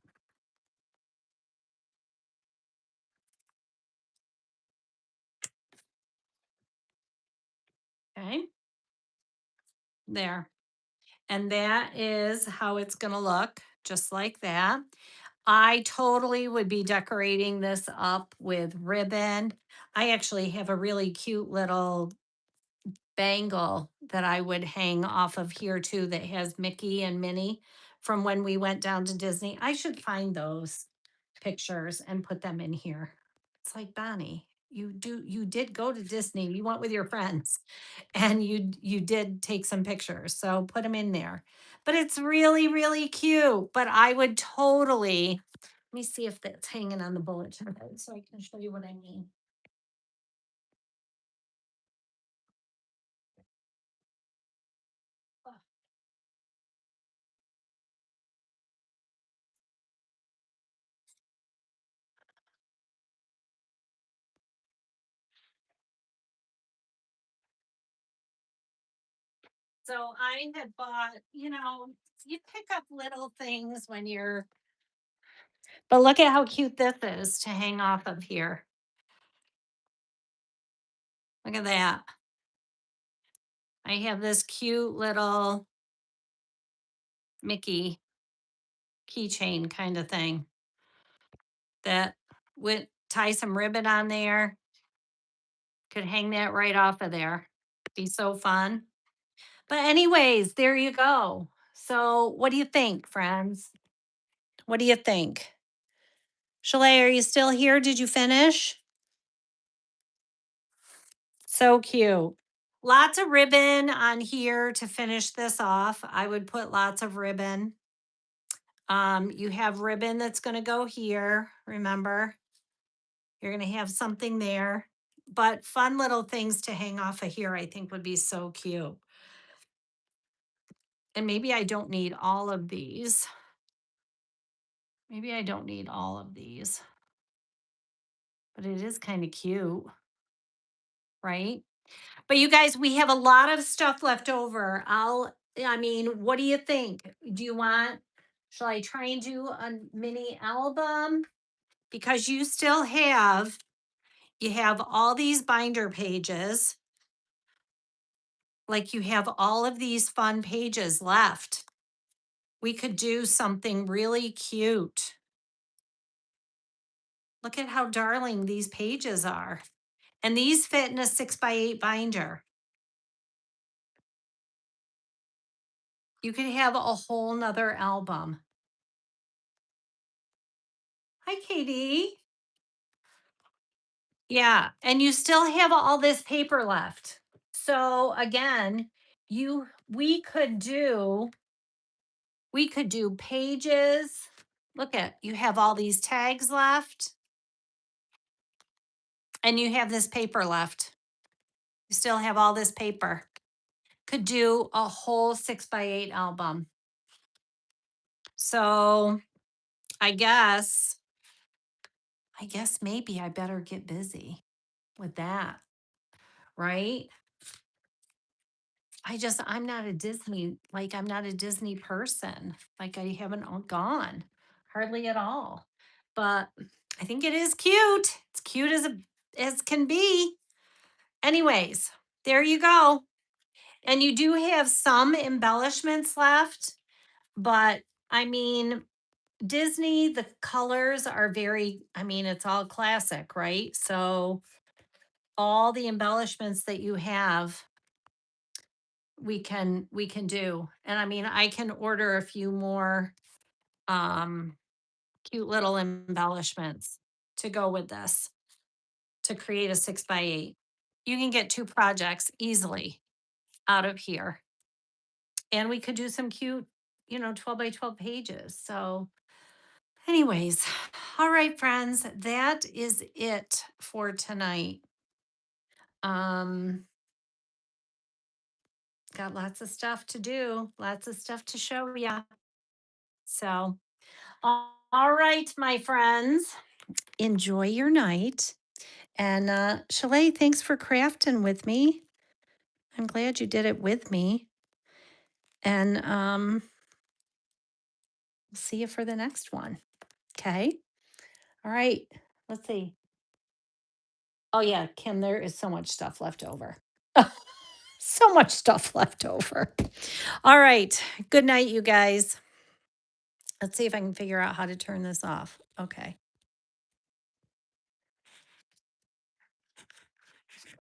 Okay, there. And that is how it's gonna look, just like that. I totally would be decorating this up with ribbon. I actually have a really cute little bangle that I would hang off of here too that has Mickey and Minnie from when we went down to Disney. I should find those pictures and put them in here. It's like, Bonnie, you did go to Disney. You went with your friends and you did take some pictures. So put them in there. But it's really, really cute. But I would totally, let me see if that's hanging on the bulletin board so I can show you what I mean. So I had bought, you pick up little things when you're, but look at how cute this is to hang off of here. Look at that. I have this cute little Mickey keychain kind of thing that would tie some ribbon on there. Could hang that right off of there. Be so fun. But, anyways, there you go. So, what do you think, friends? What do you think? Shalay, are you still here? Did you finish? So cute. Lots of ribbon on here to finish this off. I would put lots of ribbon. You have ribbon that's going to go here. Remember, you're going to have something there. But fun little things to hang off of here, I think would be so cute. And maybe I don't need all of these. Maybe I don't need all of these. But it is kind of cute, right? But you guys, we have a lot of stuff left over. I mean, what do you think? Do you want, shall I try and do a mini album? Because you have all these binder pages. Like you have all of these fun pages left. We could do something really cute. Look at how darling these pages are. And these fit in a 6x8 binder. You could have a whole nother album. Hi, Katie. Yeah. And you still have all this paper left. So again, you we could do pages. Look at, you have all these tags left. And you have this paper left. You still have all this paper. Could do a whole 6x8 album. So I guess, I guess maybe I better get busy with that, right? I'm not a Disney, like, I'm not a Disney person. Like, I haven't gone hardly at all. But I think it is cute. It's cute as can be. Anyways, there you go. And you do have some embellishments left, but I mean, Disney, the colors are very, I mean, it's all classic, right? So all the embellishments that you have, we can do. And I mean, I can order a few more um cute little embellishments to go with this to create a 6x8. You can get two projects easily out of here. And we could do some cute, 12 by 12 pages. So, anyways, all right, friends, that is it for tonight. Um, got lots of stuff to do, lots of stuff to show ya. So, all right, my friends, enjoy your night. And Chalet, thanks for crafting with me. I'm glad you did it with me. And we'll see you for the next one. Okay. All right. Let's see. Oh, yeah, Kim, there is so much stuff left over. So much stuff left over. All right. Good night, you guys. Let's see if I can figure out how to turn this off. Okay.